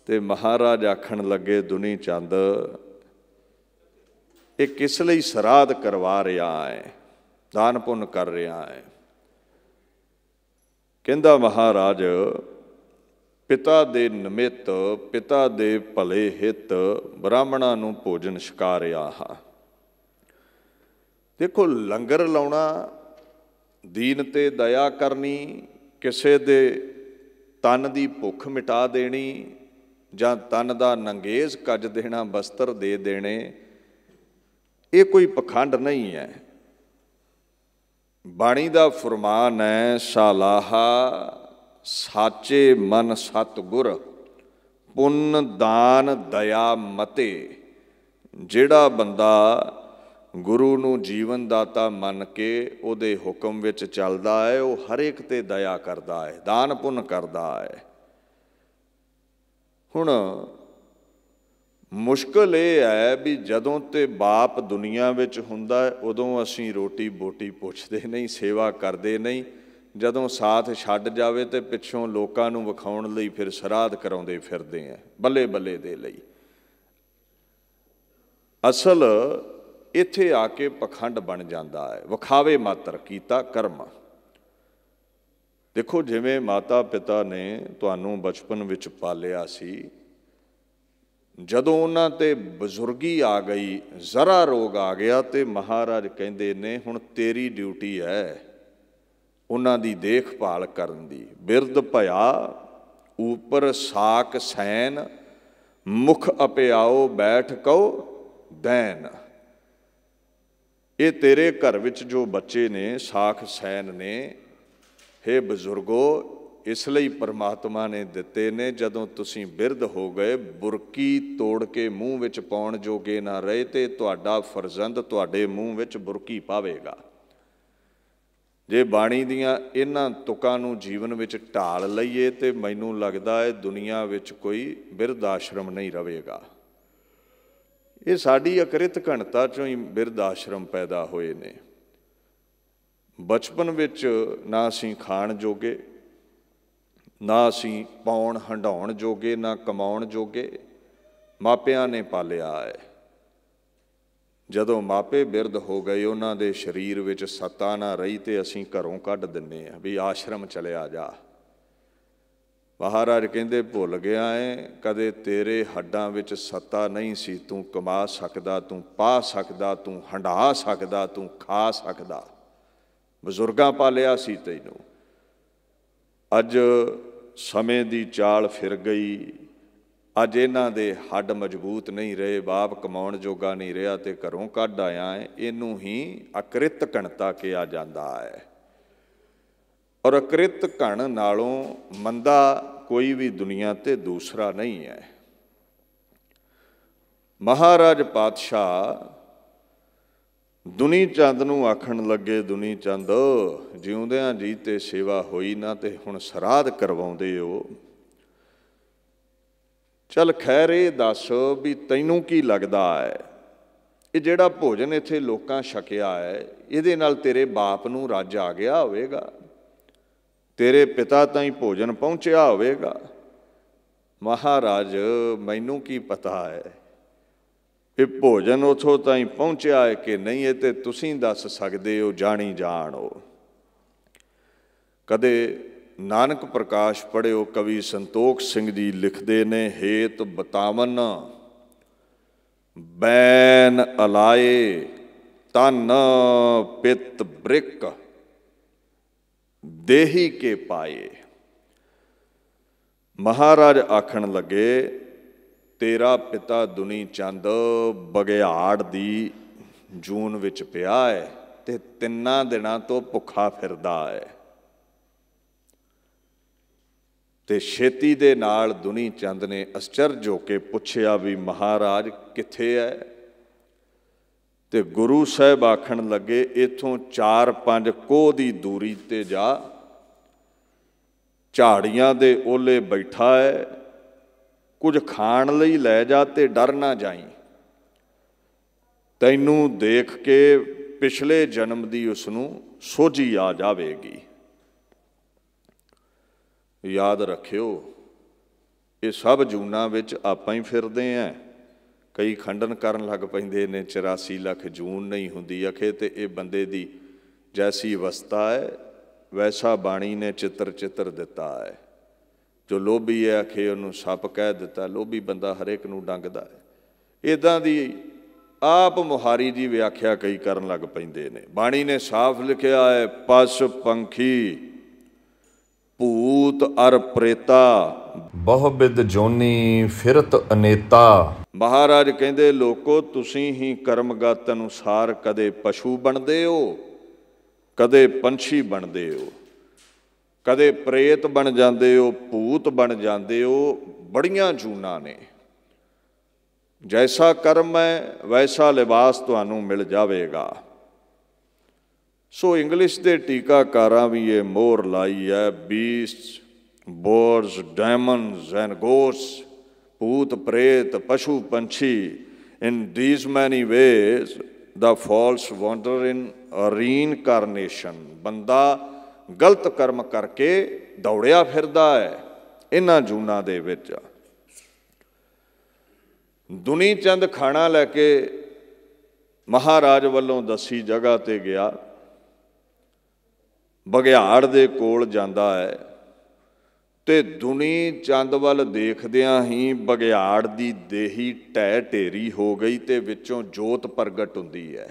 ਤੇ ਮਹਾਰਾਜ ਆਖਣ ਲੱਗੇ, ਦੁਨੀ ਚੰਦ ਇਹ ਕਿਸ ਲਈ ਸਰਾਧ ਕਰਵਾ ਰਿਹਾ ਹੈ, ਦਾਨ ਪੁੰਨ ਕਰ ਰਿਹਾ ਹੈ? ਕਹਿੰਦਾ, ਮਹਾਰਾਜ ਪਿਤਾ ਦੇ ਨਿਮਿਤ, ਪਿਤਾ ਦੇ ਭਲੇ ਹਿੱਤ ਬ੍ਰਾਹਮਣਾਂ ਨੂੰ ਭੋਜਨ ਛਕਾ ਰਿਹਾ ਹਾਂ। ਦੇਖੋ, ਲੰਗਰ ਲਾਉਣਾ, ਦੀਨ ਤੇ ਦਇਆ ਕਰਨੀ, ਕਿਸੇ ਦੇ ਤਨ ਦੀ ਭੁੱਖ ਮਿਟਾ ਦੇਣੀ ਜਾਂ ਤਨ ਦਾ ਨੰਗੇਜ਼ ਕੱਜ ਦੇਣਾ, ਬਸਤਰ ਦੇ ਦੇਣੇ, ਇਹ ਕੋਈ ਪਖੰਡ ਨਹੀਂ ਹੈ। ਬਾਣੀ ਦਾ ਫਰਮਾਨ ਹੈ, ਸਾਲਾਹਾ ਸਾਚੇ ਮਨ ਸਤਿਗੁਰ, ਪੁੰਨ ਦਾਨ ਦਇਆ ਮਤੇ। ਜਿਹੜਾ ਬੰਦਾ ਗੁਰੂ ਨੂੰ ਜੀਵਨ ਦਾਤਾ ਮੰਨ ਕੇ ਉਹਦੇ ਹੁਕਮ ਵਿੱਚ ਚੱਲਦਾ ਹੈ, ਉਹ ਹਰ ਇੱਕ ਤੇ ਦਇਆ ਕਰਦਾ ਹੈ, ਦਾਨ ਪੁੰਨ ਕਰਦਾ ਹੈ। ਹੁਣ ਮੁਸ਼ਕਿਲ ਇਹ ਹੈ ਵੀ ਜਦੋਂ ਤੇ ਬਾਪ ਦੁਨੀਆ ਵਿੱਚ ਹੁੰਦਾ ਉਦੋਂ ਅਸੀਂ ਰੋਟੀ ਬੋਟੀ ਪੁੱਛਦੇ ਨਹੀਂ, ਸੇਵਾ ਕਰਦੇ ਨਹੀਂ। ਜਦੋਂ ਸਾਥ ਛੱਡ ਜਾਵੇ ਤੇ ਪਿੱਛੋਂ ਲੋਕਾਂ ਨੂੰ ਵਿਖਾਉਣ ਲਈ ਫਿਰ ਸਰਾਧ ਕਰਾਉਂਦੇ ਫਿਰਦੇ ਆ, ਬੱਲੇ ਬੱਲੇ ਦੇ ਲਈ। ਅਸਲ ਇੱਥੇ ਆ ਕੇ ਪਖੰਡ ਬਣ ਜਾਂਦਾ ਹੈ, ਵਿਖਾਵੇ ਮਾਤਰ ਕੀਤਾ ਕਰਮ। ਦੇਖੋ, ਜਿਵੇਂ ਮਾਤਾ ਪਿਤਾ ਨੇ ਤੁਹਾਨੂੰ ਬਚਪਨ ਵਿੱਚ ਪਾਲਿਆ ਸੀ, ਜਦੋਂ ਉਹਨਾਂ ਤੇ ਬਜ਼ੁਰਗੀ ਆ ਗਈ, ਜ਼ਰਾ ਰੋਗ ਆ ਗਿਆ, ਤੇ ਮਹਾਰਾਜ ਕਹਿੰਦੇ ਨੇ ਹੁਣ ਤੇਰੀ ਡਿਊਟੀ ਹੈ ਉਹਨਾਂ ਦੀ ਦੇਖਭਾਲ ਕਰਨ ਦੀ। ਬਿਰਧ ਭਇਆ ਉਪਰ ਸਾਕ ਸੈਨ, ਮੁਖ ਅਪਿਆਓ ਬੈਠ ਕਉ ਦੈਨ। ਇਹ ਤੇਰੇ ਘਰ ਵਿੱਚ ਜੋ ਬੱਚੇ ਨੇ, ਸਾਖ ਸੈਨ ਨੇ, ਹੇ ਬਜ਼ੁਰਗੋ, ਇਸ ਲਈ ਪਰਮਾਤਮਾ ਨੇ ਦਿੱਤੇ ਨੇ। ਜਦੋਂ ਤੁਸੀਂ ਬਿਰਧ ਹੋ ਗਏ, ਬੁਰਕੀ ਤੋੜ ਕੇ ਮੂੰਹ ਵਿੱਚ ਪਾਉਣ ਜੋਗੇ ਨਾ ਰਹੇ, ਤੇ ਤੁਹਾਡਾ ਫਰਜ਼ੰਦ ਤੁਹਾਡੇ ਮੂੰਹ ਵਿੱਚ ਬੁਰਕੀ ਪਾਵੇਗਾ। ਜੇ ਬਾਣੀ ਦੀਆਂ ਇਹਨਾਂ ਤੁਕਾਂ ਨੂੰ ਜੀਵਨ ਵਿੱਚ ਢਾਲ ਲਈਏ ਤੇ ਮੈਨੂੰ ਲੱਗਦਾ ਹੈ ਦੁਨੀਆ ਵਿੱਚ ਕੋਈ ਬਿਰਧ ਆਸ਼ਰਮ ਨਹੀਂ ਰਹੇਗਾ। ਇਹ ਸਾਡੀ ਅਕ੍ਰਿਤ ਘਣਤਾ ਚੋਂ ਹੀ ਬਿਰਧ ਆਸ਼ਰਮ ਪੈਦਾ ਹੋਏ ਨੇ। ਬਚਪਨ ਵਿੱਚ ਨਾ ਅਸੀਂ ਖਾਣ ਜੋਗੇ, ਨਾ ਅਸੀਂ ਪਾਉਣ ਹੰਡਾਉਣ ਜੋਗੇ, ਨਾ ਕਮਾਉਣ ਜੋਗੇ, ਮਾਪਿਆਂ ਨੇ ਪਾਲਿਆ ਹੈ। ਜਦੋਂ ਮਾਪੇ ਬਿਰਧ ਹੋ ਗਏ, ਉਹਨਾਂ ਦੇ ਸਰੀਰ ਵਿੱਚ ਸੱਤਾ ਨਾ ਰਹੀ ਤੇ ਅਸੀਂ ਘਰੋਂ ਕੱਢ ਦਿੰਦੇ ਹਾਂ ਵੀ ਆਸ਼ਰਮ ਚਲਿਆ ਜਾ। ਮਹਾਰਾਜ ਕਹਿੰਦੇ, ਭੁੱਲ ਗਿਆ ਹੈ, ਕਦੇ ਤੇਰੇ ਹੱਡਾਂ ਵਿੱਚ ਸੱਤਾ ਨਹੀਂ ਸੀ। ਤੂੰ ਕਮਾ ਸਕਦਾ, ਤੂੰ ਪਾ ਸਕਦਾ, ਤੂੰ ਹੰਢਾ ਸਕਦਾ, ਤੂੰ ਖਾ ਸਕਦਾ। ਬਜ਼ੁਰਗਾਂ ਪਾਲਿਆ ਸੀ ਤੈਨੂੰ। ਅੱਜ ਸਮੇਂ ਦੀ ਚਾਲ ਫਿਰ ਗਈ। ਅੱਜ ਇਹਨਾਂ ਦੇ ਹੱਡ ਮਜ਼ਬੂਤ ਨਹੀਂ ਰਹੇ, ਬਾਪ ਕਮਾਉਣ ਜੋਗਾ ਨਹੀਂ ਰਿਹਾ ਤੇ ਘਰੋਂ ਕੱਢ ਆਇਆ ਹੈ। ਇਹਨੂੰ ਹੀ ਅਕ੍ਰਿਤ ਘਣਤਾ ਕਿਹਾ ਜਾਂਦਾ ਹੈ। ਔਰ ਅਕ੍ਰਿਤ ਘਣ ਨਾਲੋਂ ਮੰਦਾ ਕੋਈ ਵੀ ਦੁਨੀਆ ਤੇ ਦੂਸਰਾ ਨਹੀਂ ਹੈ। ਮਹਾਰਾਜ ਪਾਤਸ਼ਾਹ ਦੁਨੀ ਚੰਦ ਨੂੰ ਆਖਣ ਲੱਗੇ, ਦੁਨੀ ਚੰਦ, ਜਿਉਂਦਿਆਂ ਜੀ ਤੇ ਸੇਵਾ ਹੋਈ ਨਾ, ਤੇ ਹੁਣ ਸਰਾਧ ਕਰਵਾਉਂਦੇ ਹੋ। ਚੱਲ ਖੈਰ, ਇਹ ਦੱਸ ਵੀ ਤੈਨੂੰ ਕੀ ਲੱਗਦਾ ਹੈ, ਇਹ ਜਿਹੜਾ ਭੋਜਨ ਇੱਥੇ ਲੋਕਾਂ ਛਕਿਆ ਹੈ, ਇਹਦੇ ਨਾਲ ਤੇਰੇ ਬਾਪ ਨੂੰ ਰੱਜ ਆ ਗਿਆ ਹੋਵੇਗਾ, ਤੇਰੇ ਪਿਤਾ ਤਾਈਂ ਭੋਜਨ ਪਹੁੰਚਿਆ ਹੋਵੇਗਾ। ਮਹਾਰਾਜ, ਮੈਨੂੰ ਕੀ ਪਤਾ ਹੈ ਇਹ ਭੋਜਨ ਉੱਥੋਂ ਤਾਈਂ ਪਹੁੰਚਿਆ ਹੈ ਕਿ ਨਹੀਂ, ਇਹ ਤੇ ਤੁਸੀਂ ਦੱਸ ਸਕਦੇ ਹੋ, ਜਾਣੀ ਜਾਣ ਹੋ। ਕਦੇ ਨਾਨਕ ਪ੍ਰਕਾਸ਼ ਪੜ੍ਹਿਓ। ਕਵੀ ਸੰਤੋਖ ਸਿੰਘ ਜੀ ਲਿਖਦੇ ਨੇ, ਹੇਤ ਬਤਾਵਨ ਬੈਨ ਅਲਾਏ ਤਨ ਪਿਤ ਬ੍ਰਿਕ ਦੇਹੀ ਕੇ ਪਾਏ। ਮਹਾਰਾਜ ਆਖਣ ਲੱਗੇ, ਤੇਰਾ ਪਿਤਾ ਦੁਨੀ ਚੰਦ ਬਘਿਆੜ ਦੀ ਜੂਨ ਵਿੱਚ ਪਿਆ ਹੈ ਤੇ 3 ਦਿਨਾਂ ਤੋਂ ਭੁੱਖਾ ਫਿਰਦਾ ਹੈ। ਤੇ ਛੇਤੀ ਦੇ ਨਾਲ ਦੁਨੀ ਚੰਦ ਨੇ ਅਚਰਜ ਹੋ ਕੇ ਪੁੱਛਿਆ ਵੀ ਮਹਾਰਾਜ ਕਿੱਥੇ ਹੈ? ਤੇ ਗੁਰੂ ਸਾਹਿਬ ਆਖਣ ਲੱਗੇ, ਇੱਥੋਂ 4-5 ਕੋਹ ਦੀ ਦੂਰੀ ਤੇ ਜਾ, ਝਾੜੀਆਂ ਦੇ ਓਲੇ ਬੈਠਾ ਹੈ, ਕੁਝ ਖਾਣ ਲਈ ਲੈ ਜਾ ਤੇ ਡਰ ਨਾ ਜਾਈਂ। ਤੈਨੂੰ ਦੇਖ ਕੇ ਪਿਛਲੇ ਜਨਮ ਦੀ ਉਸ ਨੂੰ ਸੋਝੀ ਆ ਜਾਵੇਗੀ। ਯਾਦ ਰੱਖਿਓ, ਇਹ ਸਭ ਜੂਨਾਂ ਵਿੱਚ ਆਪਾਂ ਹੀ ਫਿਰਦੇ ਆਂ। ਕਈ ਖੰਡਨ ਕਰਨ ਲੱਗ ਪੈਂਦੇ ਨੇ 84 ਲੱਖ ਜੂਨ ਨਹੀਂ ਹੁੰਦੀ। ਅਖੇ ਤੇ ਇਹ ਬੰਦੇ ਦੀ ਜੈਸੀ ਅਵਸਥਾ ਹੈ ਵੈਸਾ ਬਾਣੀ ਨੇ ਚਿੱਤਰ ਦਿੱਤਾ ਹੈ। ਜੋ ਲੋਭੀ ਹੈ ਅਖੇ ਉਹਨੂੰ ਸੱਪ ਕਹਿ ਦਿੱਤਾ। ਲੋਭੀ ਬੰਦਾ ਹਰੇਕ ਨੂੰ ਡੰਗਦਾ ਹੈ। ਇੱਦਾਂ ਦੀ ਆਪ ਮੁਹਾਰੀ ਦੀ ਵਿਆਖਿਆ ਕਈ ਕਰਨ ਲੱਗ ਪੈਂਦੇ ਨੇ। ਬਾਣੀ ਨੇ ਸਾਫ਼ ਲਿਖਿਆ ਹੈ, ਪਸ ਪੰਖੀ ਭੂਤ ਅਰ ਪ੍ਰੇਤਾ ਬਹੁਬਿਦ ਜੋਨੀ ਫਿਰਤ ਅਨੇਤਾ। ਮਹਾਰਾਜ ਕਹਿੰਦੇ, ਲੋਕੋ ਤੁਸੀਂ ਹੀ ਕਰਮਗਤ ਅਨੁਸਾਰ ਕਦੇ ਪਸ਼ੂ ਬਣਦੇ ਹੋ, ਕਦੇ ਪੰਛੀ ਬਣਦੇ ਹੋ, ਕਦੇ ਪ੍ਰੇਤ ਬਣ ਜਾਂਦੇ ਹੋ, ਭੂਤ ਬਣ ਜਾਂਦੇ ਹੋ। ਬੜੀਆਂ ਜੂਨਾਂ ਨੇ। ਜੈਸਾ ਕਰਮ ਹੈ ਵੈਸਾ ਲਿਬਾਸ ਤੁਹਾਨੂੰ ਮਿਲ ਜਾਵੇਗਾ। ਸੋ ਇੰਗਲਿਸ਼ ਦੇ ਟੀਕਾਕਾਰਾਂ ਵੀ ਇਹ ਮੋਹਰ ਲਾਈ ਹੈ, ਬੀਸਟ ਬੋਰਸ ਡੈਮਨਸ ਐਂਡ ਗੋਸਟ, ਭੂਤ ਪ੍ਰੇਤ ਪਸ਼ੂ ਪੰਛੀ। ਇਨ ਥੀਸ ਮੈਨੀ ਵੇਜ਼ ਦਾ ਫਾਲਸ ਵੰਡਰ ਇਨ ਰੀਇਨਕਾਰਨੇਸ਼ਨ। ਬੰਦਾ ਗਲਤ ਕਰਮ ਕਰਕੇ ਦੌੜਿਆ ਫਿਰਦਾ ਹੈ ਇਹਨਾਂ ਜੂਨਾਂ ਦੇ ਵਿੱਚ। ਦੁਨੀ ਚੰਦ ਖਾਣਾ ਲੈ ਕੇ ਮਹਾਰਾਜ ਵੱਲੋਂ ਦੱਸੀ ਜਗ੍ਹਾ ਤੇ ਗਿਆ। ਬਘਿਆੜ ਦੇ ਕੋਲ ਜਾਂਦਾ ਹੈ ਤੇ ਦੁਨੀ ਚੰਦ ਵੱਲ ਦੇਖਦਿਆਂ ਹੀ ਬਘਿਆੜ ਦੀ ਦੇਹੀ ਢਹਿ ਢੇਰੀ ਹੋ ਗਈ ਤੇ ਵਿੱਚੋਂ ਜੋਤ ਪ੍ਰਗਟ ਹੁੰਦੀ ਹੈ।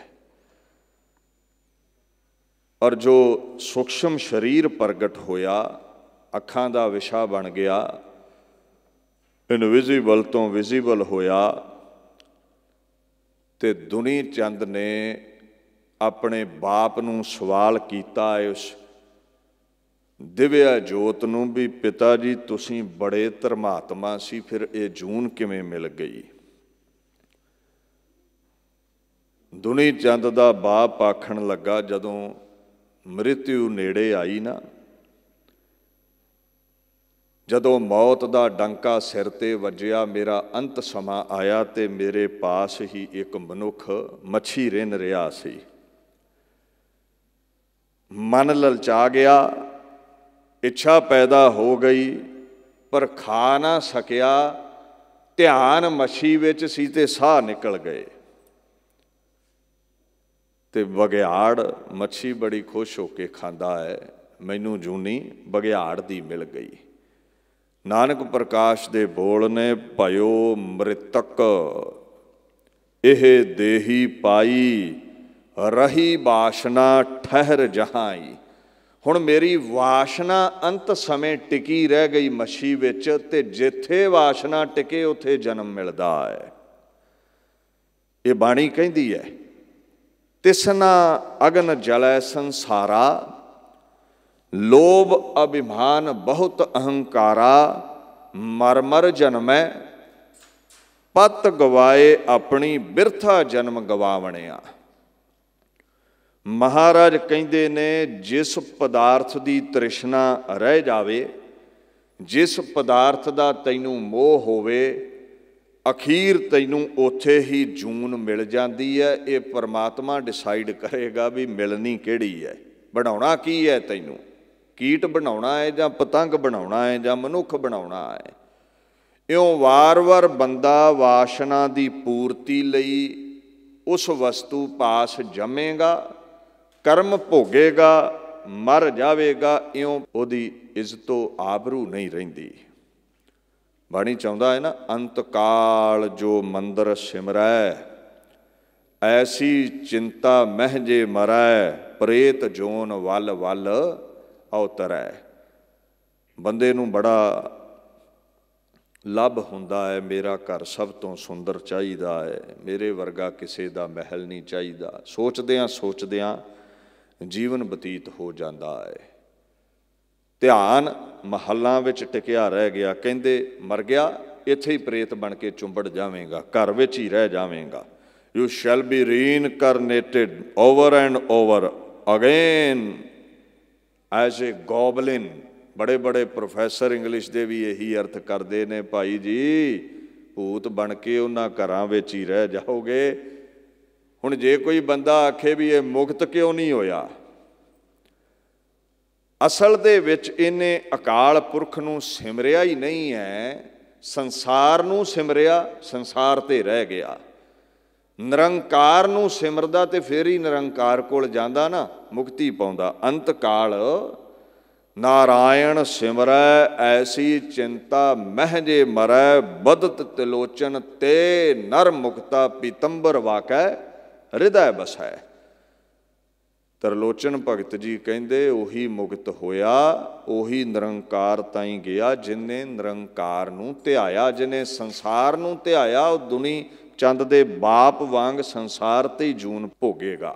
ਔਰ ਜੋ ਸੂਖਸ਼ਮ ਸਰੀਰ ਪ੍ਰਗਟ ਹੋਇਆ, ਅੱਖਾਂ ਦਾ ਵਿਸ਼ਾ ਬਣ ਗਿਆ, ਇਨਵਿਜ਼ੀਬਲ ਤੋਂ ਵਿਜ਼ੀਬਲ ਹੋਇਆ। ਤੇ ਦੁਨੀ ਚੰਦ ਨੇ ਆਪਣੇ ਬਾਪ ਨੂੰ ਸਵਾਲ ਕੀਤਾ ਉਸ ਦਿਵਿਆ ਜੋਤ ਨੂੰ ਵੀ, ਪਿਤਾ ਜੀ ਤੁਸੀਂ ਬੜੇ ਧਰਮਾਤਮਾ ਸੀ, ਫਿਰ ਇਹ ਜੂਨ ਕਿਵੇਂ ਮਿਲ ਗਈ? ਦੁਨੀ ਚੰਦ ਦਾ ਬਾਪ ਆਖਣ ਲੱਗਾ, ਜਦੋਂ ਮ੍ਰਿਤਿੂ ਨੇੜੇ ਆਈ ਨਾ, ਜਦੋਂ ਮੌਤ ਦਾ ਡੰਕਾ ਸਿਰ ਤੇ ਵੱਜਿਆ, ਮੇਰਾ ਅੰਤ ਸਮਾਂ ਆਇਆ ਤੇ ਮੇਰੇ ਪਾਸ ਹੀ ਇੱਕ ਮਨੁੱਖ ਮੱਛੀ ਰਿੰਨ ਰਿਹਾ ਸੀ। ਮਨ ਲਲਚਾ ਗਿਆ, ਇੱਛਾ ਪੈਦਾ ਹੋ ਗਈ, ਪਰ ਖਾ ਨਾ ਸਕਿਆ। ਧਿਆਨ ਮੱਛੀ ਵਿੱਚ ਸੀ ਤੇ ਸਾਹ ਨਿਕਲ ਗਏ। ਤੇ ਬਘਿਆੜ ਮੱਛੀ ਬੜੀ ਖੁਸ਼ ਹੋ ਕੇ ਖਾਂਦਾ ਹੈ, ਮੈਨੂੰ ਜੂਨੀ ਬਘਿਆੜ ਦੀ ਮਿਲ ਗਈ। ਨਾਨਕ ਪ੍ਰਕਾਸ਼ ਦੇ ਬੋਲ ਨੇ, ਭਇਓ ਮ੍ਰਿਤਕ ਇਹ ਦੇਹੀ ਪਾਈ, ਰਹੀ ਵਾਸ਼ਨਾ ਠਹਿਰ ਜਹਾਈ। ਹੁਣ ਮੇਰੀ ਵਾਸ਼ਨਾ ਅੰਤ ਸਮੇਂ ਟਿਕੀ ਰਹਿ ਗਈ ਮੱਛੀ ਵਿੱਚ, ਤੇ ਜਿੱਥੇ ਵਾਸ਼ਨਾ ਟਿਕੇ ਉੱਥੇ ਜਨਮ ਮਿਲਦਾ ਹੈ। ਇਹ ਬਾਣੀ ਕਹਿੰਦੀ ਹੈ, ਤਿਸਨਾ ਅਗਨ ਜਲੈ ਸੰਸਾਰਾ, ਲੋਭ ਅਭਿਮਾਨ ਬਹੁਤ ਅਹੰਕਾਰਾ, ਮਰ ਮਰ ਜਨਮੈ ਪਤ ਗਵਾਏ, ਆਪਣੀ ਬਿਰਥਾ ਜਨਮ ਗਵਾਵਣਿਆ। ਮਹਾਰਾਜ ਕਹਿੰਦੇ ਨੇ, ਜਿਸ ਪਦਾਰਥ ਦੀ ਤ੍ਰਿਸ਼ਨਾ ਰਹਿ ਜਾਵੇ, ਜਿਸ ਪਦਾਰਥ ਦਾ ਤੈਨੂੰ ਮੋਹ ਹੋਵੇ, ਅਖੀਰ ਤੈਨੂੰ ਉੱਥੇ ਹੀ ਜੂਨ ਮਿਲ ਜਾਂਦੀ ਹੈ। ਇਹ ਪਰਮਾਤਮਾ ਡਿਸਾਈਡ ਕਰੇਗਾ ਵੀ ਮਿਲਣੀ ਕਿਹੜੀ ਹੈ, ਬਣਾਉਣਾ ਕੀ ਹੈ ਤੈਨੂੰ। ਕੀਟ ਬਣਾਉਣਾ ਹੈ ਜਾਂ ਪਤੰਗ ਬਣਾਉਣਾ ਹੈ ਜਾਂ ਮਨੁੱਖ ਬਣਾਉਣਾ ਹੈ। ਇਉਂ ਵਾਰ-ਵਾਰ ਬੰਦਾ ਵਾਸ਼ਨਾ ਦੀ ਪੂਰਤੀ ਲਈ ਉਸ ਵਸਤੂ ਪਾਸ ਜੰਮੇਗਾ, ਕਰਮ ਭੋਗੇਗਾ, ਮਰ ਜਾਵੇਗਾ। ਇਉਂ ਉਹਦੀ ਇੱਜ਼ਤੋ ਆਬਰੂ ਨਹੀਂ ਰਹਿੰਦੀ। ਬਾਣੀ ਚਾਹੁੰਦਾ ਹੈ ਨਾ, ਅੰਤ ਕਾਲ ਜੋ ਮੰਦਰ ਸਿਮਰੈ, ਐਸੀ ਚਿੰਤਾ ਮਹਿ ਜੇ ਮਰੈ, ਪ੍ਰੇਤ ਜੋਨ ਵੱਲ ਵੱਲ ਅਵਤਰੈ। ਬੰਦੇ ਨੂੰ ਬੜਾ ਲੱਭ ਹੁੰਦਾ ਹੈ, ਮੇਰਾ ਘਰ ਸਭ ਤੋਂ ਸੁੰਦਰ ਚਾਹੀਦਾ ਹੈ, ਮੇਰੇ ਵਰਗਾ ਕਿਸੇ ਦਾ ਮਹਿਲ ਨਹੀਂ ਚਾਹੀਦਾ। ਸੋਚਦਿਆਂ ਸੋਚਦਿਆਂ ਜੀਵਨ ਬਤੀਤ ਹੋ ਜਾਂਦਾ ਹੈ। ਧਿਆਨ ਮਹੱਲਾਂ ਵਿੱਚ ਟਿਕਿਆ ਰਹਿ ਗਿਆ। ਕਹਿੰਦੇ ਮਰ ਗਿਆ, ਇੱਥੇ ਹੀ ਪ੍ਰੇਤ ਬਣ ਕੇ ਚੁੰਬੜ ਜਾਵੇਂਗਾ, ਘਰ ਵਿੱਚ ਹੀ ਰਹਿ ਜਾਵੇਂਗਾ। You shall be reincarnated over and over again as a goblin। ਬੜੇ ਬੜੇ ਪ੍ਰੋਫੈਸਰ ਇੰਗਲਿਸ਼ ਦੇ ਵੀ ਇਹੀ ਅਰਥ ਕਰਦੇ ਨੇ, ਭਾਈ ਜੀ ਭੂਤ ਬਣ ਕੇ ਉਹਨਾਂ ਘਰਾਂ ਵਿੱਚ ਹੀ ਰਹਿ ਜਾਓਗੇ। ਹੁਣ ਜੇ ਕੋਈ ਬੰਦਾ ਆਖੇ ਵੀ ਇਹ ਮੁਕਤ ਕਿਉਂ ਨਹੀਂ ਹੋਇਆ, ਅਸਲ ਦੇ ਵਿੱਚ ਇਹਨੇ ਅਕਾਲ ਪੁਰਖ ਨੂੰ ਸਿਮਰਿਆ ਹੀ ਨਹੀਂ ਹੈ, ਸੰਸਾਰ ਨੂੰ ਸਿਮਰਿਆ, ਸੰਸਾਰ ਤੇ ਰਹਿ ਗਿਆ। ਨਿਰੰਕਾਰ ਨੂੰ ਸਿਮਰਦਾ ਤੇ ਫਿਰ ਹੀ ਨਿਰੰਕਾਰ ਕੋਲ ਜਾਂਦਾ ਨਾ, ਮੁਕਤੀ ਪਾਉਂਦਾ। ਅੰਤ ਕਾਲ ਨਾਰਾਇਣ ਸਿਮਰੈ, ਐਸੀ ਚਿੰਤਾ ਮਹਿ ਜੇ ਮਰੈ, ਬਦਤ ਤਿਲੋਚਨ ਤੇ ਨਰ ਮੁਕਤਾ, ਪੀਤੰਬਰ ਵਾਕੈ ਹਿਰਦੈ ਬਸੈ। ਤਰਲੋਚਨ ਭਗਤ ਜੀ ਕਹਿੰਦੇ ਉਹੀ ਮੁਕਤ ਹੋਇਆ, ਉਹੀ ਨਿਰੰਕਾਰ ਤਾਈਂ ਗਿਆ ਜਿਹਨੇ ਨਿਰੰਕਾਰ ਨੂੰ ਧਿਆਇਆ। ਜਿਹਨੇ ਸੰਸਾਰ ਨੂੰ ਧਿਆਇਆ ਉਹ ਦੁਨੀ ਚੰਦ ਦੇ ਬਾਪ ਵਾਂਗ ਸੰਸਾਰ ਤੇ ਹੀ ਜੂਨ ਭੋਗੇਗਾ।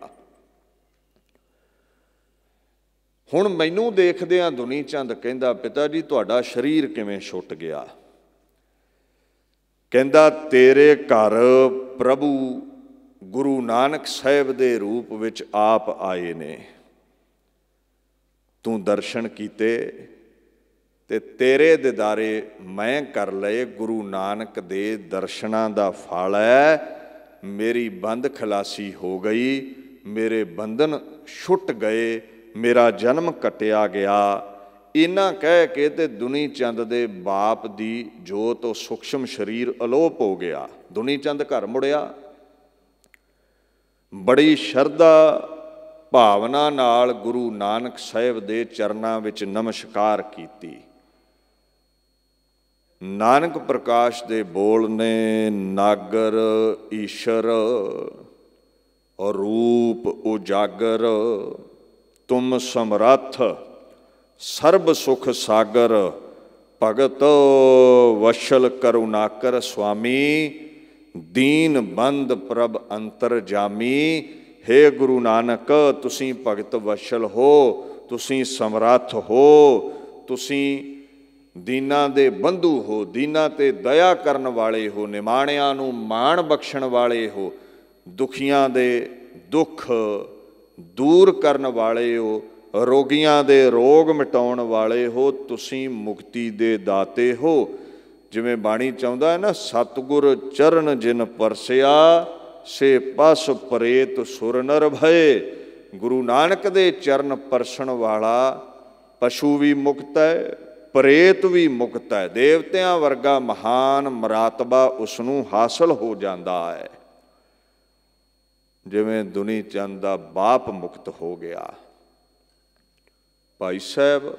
ਹੁਣ ਮੈਨੂੰ ਦੇਖਦਿਆਂ ਦੁਨੀ ਚੰਦ ਕਹਿੰਦਾ, ਪਿਤਾ ਜੀ ਤੁਹਾਡਾ ਸਰੀਰ ਕਿਵੇਂ ਛੁੱਟ ਗਿਆ? ਕਹਿੰਦਾ ਤੇਰੇ ਘਰ ਪ੍ਰਭੂ ਗੁਰੂ ਨਾਨਕ ਸਾਹਿਬ ਦੇ ਰੂਪ ਵਿੱਚ ਆਪ ਆਏ ਨੇ, ਤੂੰ ਦਰਸ਼ਨ ਕੀਤੇ ਤੇ ਤੇਰੇ ਦਿਦਾਰੇ ਮੈਂ ਕਰ ਲਏ। ਗੁਰੂ ਨਾਨਕ ਦੇ ਦਰਸ਼ਨਾਂ ਦਾ ਫਲ ਹੈ ਮੇਰੀ ਬੰਦ ਖਲਾਸੀ ਹੋ ਗਈ, ਮੇਰੇ ਬੰਧਨ ਛੁੱਟ ਗਏ, ਮੇਰਾ ਜਨਮ ਕੱਟਿਆ ਗਿਆ। ਇੰਨਾ ਕਹਿ ਕੇ ਤੇ ਦੁਨੀ ਚੰਦ ਦੇ ਬਾਪ ਦੀ ਜੋਤ ਉਹ ਸੂਖਸ਼ਮ ਸਰੀਰ ਅਲੋਪ ਹੋ ਗਿਆ। ਦੁਨੀ ਚੰਦ ਘਰ ਮੁੜਿਆ, ਬੜੀ ਸ਼ਰਧਾ ਭਾਵਨਾ ਨਾਲ ਗੁਰੂ ਨਾਨਕ ਸਾਹਿਬ ਦੇ ਚਰਨਾਂ ਵਿੱਚ ਨਮਸਕਾਰ ਕੀਤੀ। ਨਾਨਕ ਪ੍ਰਕਾਸ਼ ਦੇ ਬੋਲ ਨੇ, ਨਾਗਰ ਈਸ਼ਰ ਰੂਪ ਉਜਾਗਰ, ਤੁਮ ਸਮਰੱਥ ਸਰਬ ਸੁਖ ਸਾਗਰ, ਭਗਤ ਵਸ਼ਲ ਕਰੁਣਾਕਰ ਸੁਆਮੀ, ਦੀਨ ਬੰਦ ਪ੍ਰਭ ਅੰਤਰ ਜਾਮੀ। ਹੇ ਗੁਰੂ ਨਾਨਕ ਤੁਸੀਂ ਭਗਤ ਵਸ਼ਲ ਹੋ, ਤੁਸੀਂ ਸਮਰੱਥ ਹੋ, ਤੁਸੀਂ ਦੀਨਾਂ ਦੇ ਬੰਧੂ ਹੋ, ਦੀਨਾਂ ਤੇ ਦਇਆ ਕਰਨ ਵਾਲੇ ਹੋ, ਨਿਮਾਣਿਆਂ ਨੂੰ ਮਾਣ ਬਖਸ਼ਣ ਵਾਲੇ ਹੋ, ਦੁਖੀਆਂ ਦੇ ਦੁੱਖ ਦੂਰ ਕਰਨ ਵਾਲੇ ਹੋ, ਰੋਗੀਆਂ ਦੇ ਰੋਗ ਮਿਟਾਉਣ ਵਾਲੇ ਹੋ, ਤੁਸੀਂ ਮੁਕਤੀ ਦੇ ਦਾਤੇ ਹੋ। ਜਿਵੇਂ ਬਾਣੀ ਚਾਹੁੰਦਾ ਹੈ ਨਾ, ਸਤਿਗੁਰ ਚਰਨ ਜਿਨ ਪਰਸਿਆ, ਸੇ ਪਸ ਪ੍ਰੇਤ ਸੁਰ ਨਰ ਭਏ। ਗੁਰੂ ਨਾਨਕ ਦੇ ਚਰਨ ਪਰਸਣ ਵਾਲਾ ਪਸ਼ੂ ਵੀ ਮੁਕਤ ਹੈ, ਪ੍ਰੇਤ ਵੀ ਮੁਕਤ ਹੈ, ਦੇਵਤਿਆਂ ਵਰਗਾ ਮਹਾਨ ਮਰਾਤਬਾ ਉਸਨੂੰ ਹਾਸਲ ਹੋ ਜਾਂਦਾ ਹੈ। ਜਿਵੇਂ ਦੁਨੀ ਚੰਦ ਦਾ ਬਾਪ ਮੁਕਤ ਹੋ ਗਿਆ। ਭਾਈ ਸਾਹਿਬ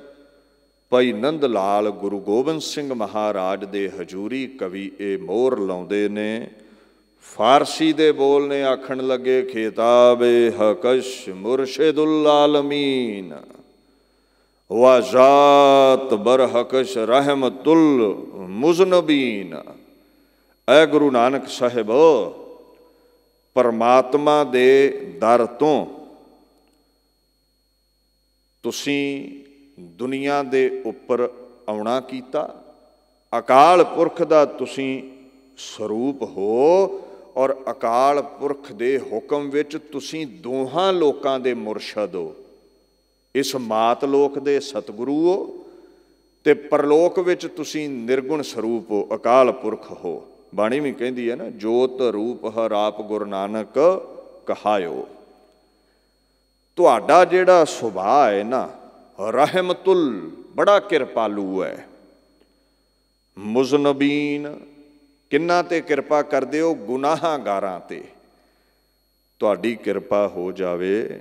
ਭਾਈ ਨੰਦ ਲਾਲ ਗੁਰੂ ਗੋਬਿੰਦ ਸਿੰਘ ਮਹਾਰਾਜ ਦੇ ਹਜ਼ੂਰੀ ਕਵੀ ਇਹ ਮੋਹਰ ਲਾਉਂਦੇ ਨੇ। ਫਾਰਸੀ ਦੇ ਬੋਲ ਨੇ, ਆਖਣ ਲੱਗੇ ਖਿਤਾਬੇ ਹਕਸ਼ ਮੁਰਸ਼ਿਦੁਲ ਆਲਮੀਨ, ਵਾਜ਼ਾਤ ਬਰਹਕਸ਼ ਰਹਿਮਤੁਲ ਮੁਜ਼ਨਬੀਨ। ਐ ਗੁਰੂ ਨਾਨਕ ਸਾਹਿਬ, ਪਰਮਾਤਮਾ ਦੇ ਦਰ ਤੋਂ ਤੁਸੀਂ ਦੁਨੀਆ ਦੇ ਉੱਪਰ ਆਉਣਾ ਕੀਤਾ, ਅਕਾਲ ਪੁਰਖ ਦਾ ਤੁਸੀਂ ਸਰੂਪ ਹੋ, ਔਰ ਅਕਾਲ ਪੁਰਖ ਦੇ ਹੁਕਮ ਵਿੱਚ ਤੁਸੀਂ ਦੋਹਾਂ ਲੋਕਾਂ ਦੇ ਮੁਰਸ਼ਦ ਹੋ। ਇਸ ਮਾਤ ਲੋਕ ਦੇ ਸਤਿਗੁਰੂ ਹੋ ਤੇ ਪਰਲੋਕ ਵਿੱਚ ਤੁਸੀਂ ਨਿਰਗੁਣ ਸਰੂਪ ਹੋ, ਅਕਾਲ ਪੁਰਖ ਹੋ। ਬਾਣੀ ਵੀ ਕਹਿੰਦੀ ਹੈ ਨਾ, ਜੋਤ ਰੂਪ ਹਰ ਆਪ ਗੁਰੂ ਨਾਨਕ ਕਹਾਇਓ। ਤੁਹਾਡਾ ਜਿਹੜਾ ਸੁਭਾਅ ਹੈ ਨਾ, ਰਹਿਮਤੁਲ, ਬੜਾ ਕਿਰਪਾਲੂ ਹੈ। ਮੁਜ਼ਨਬੀਨ, ਕਿੰਨਾ ਤੇ ਕਿਰਪਾ ਕਰਦੇ ਹੋ? ਗੁਨਾਹਗਾਰਾਂ ਤੇ। ਤੁਹਾਡੀ ਕਿਰਪਾ ਹੋ ਜਾਵੇ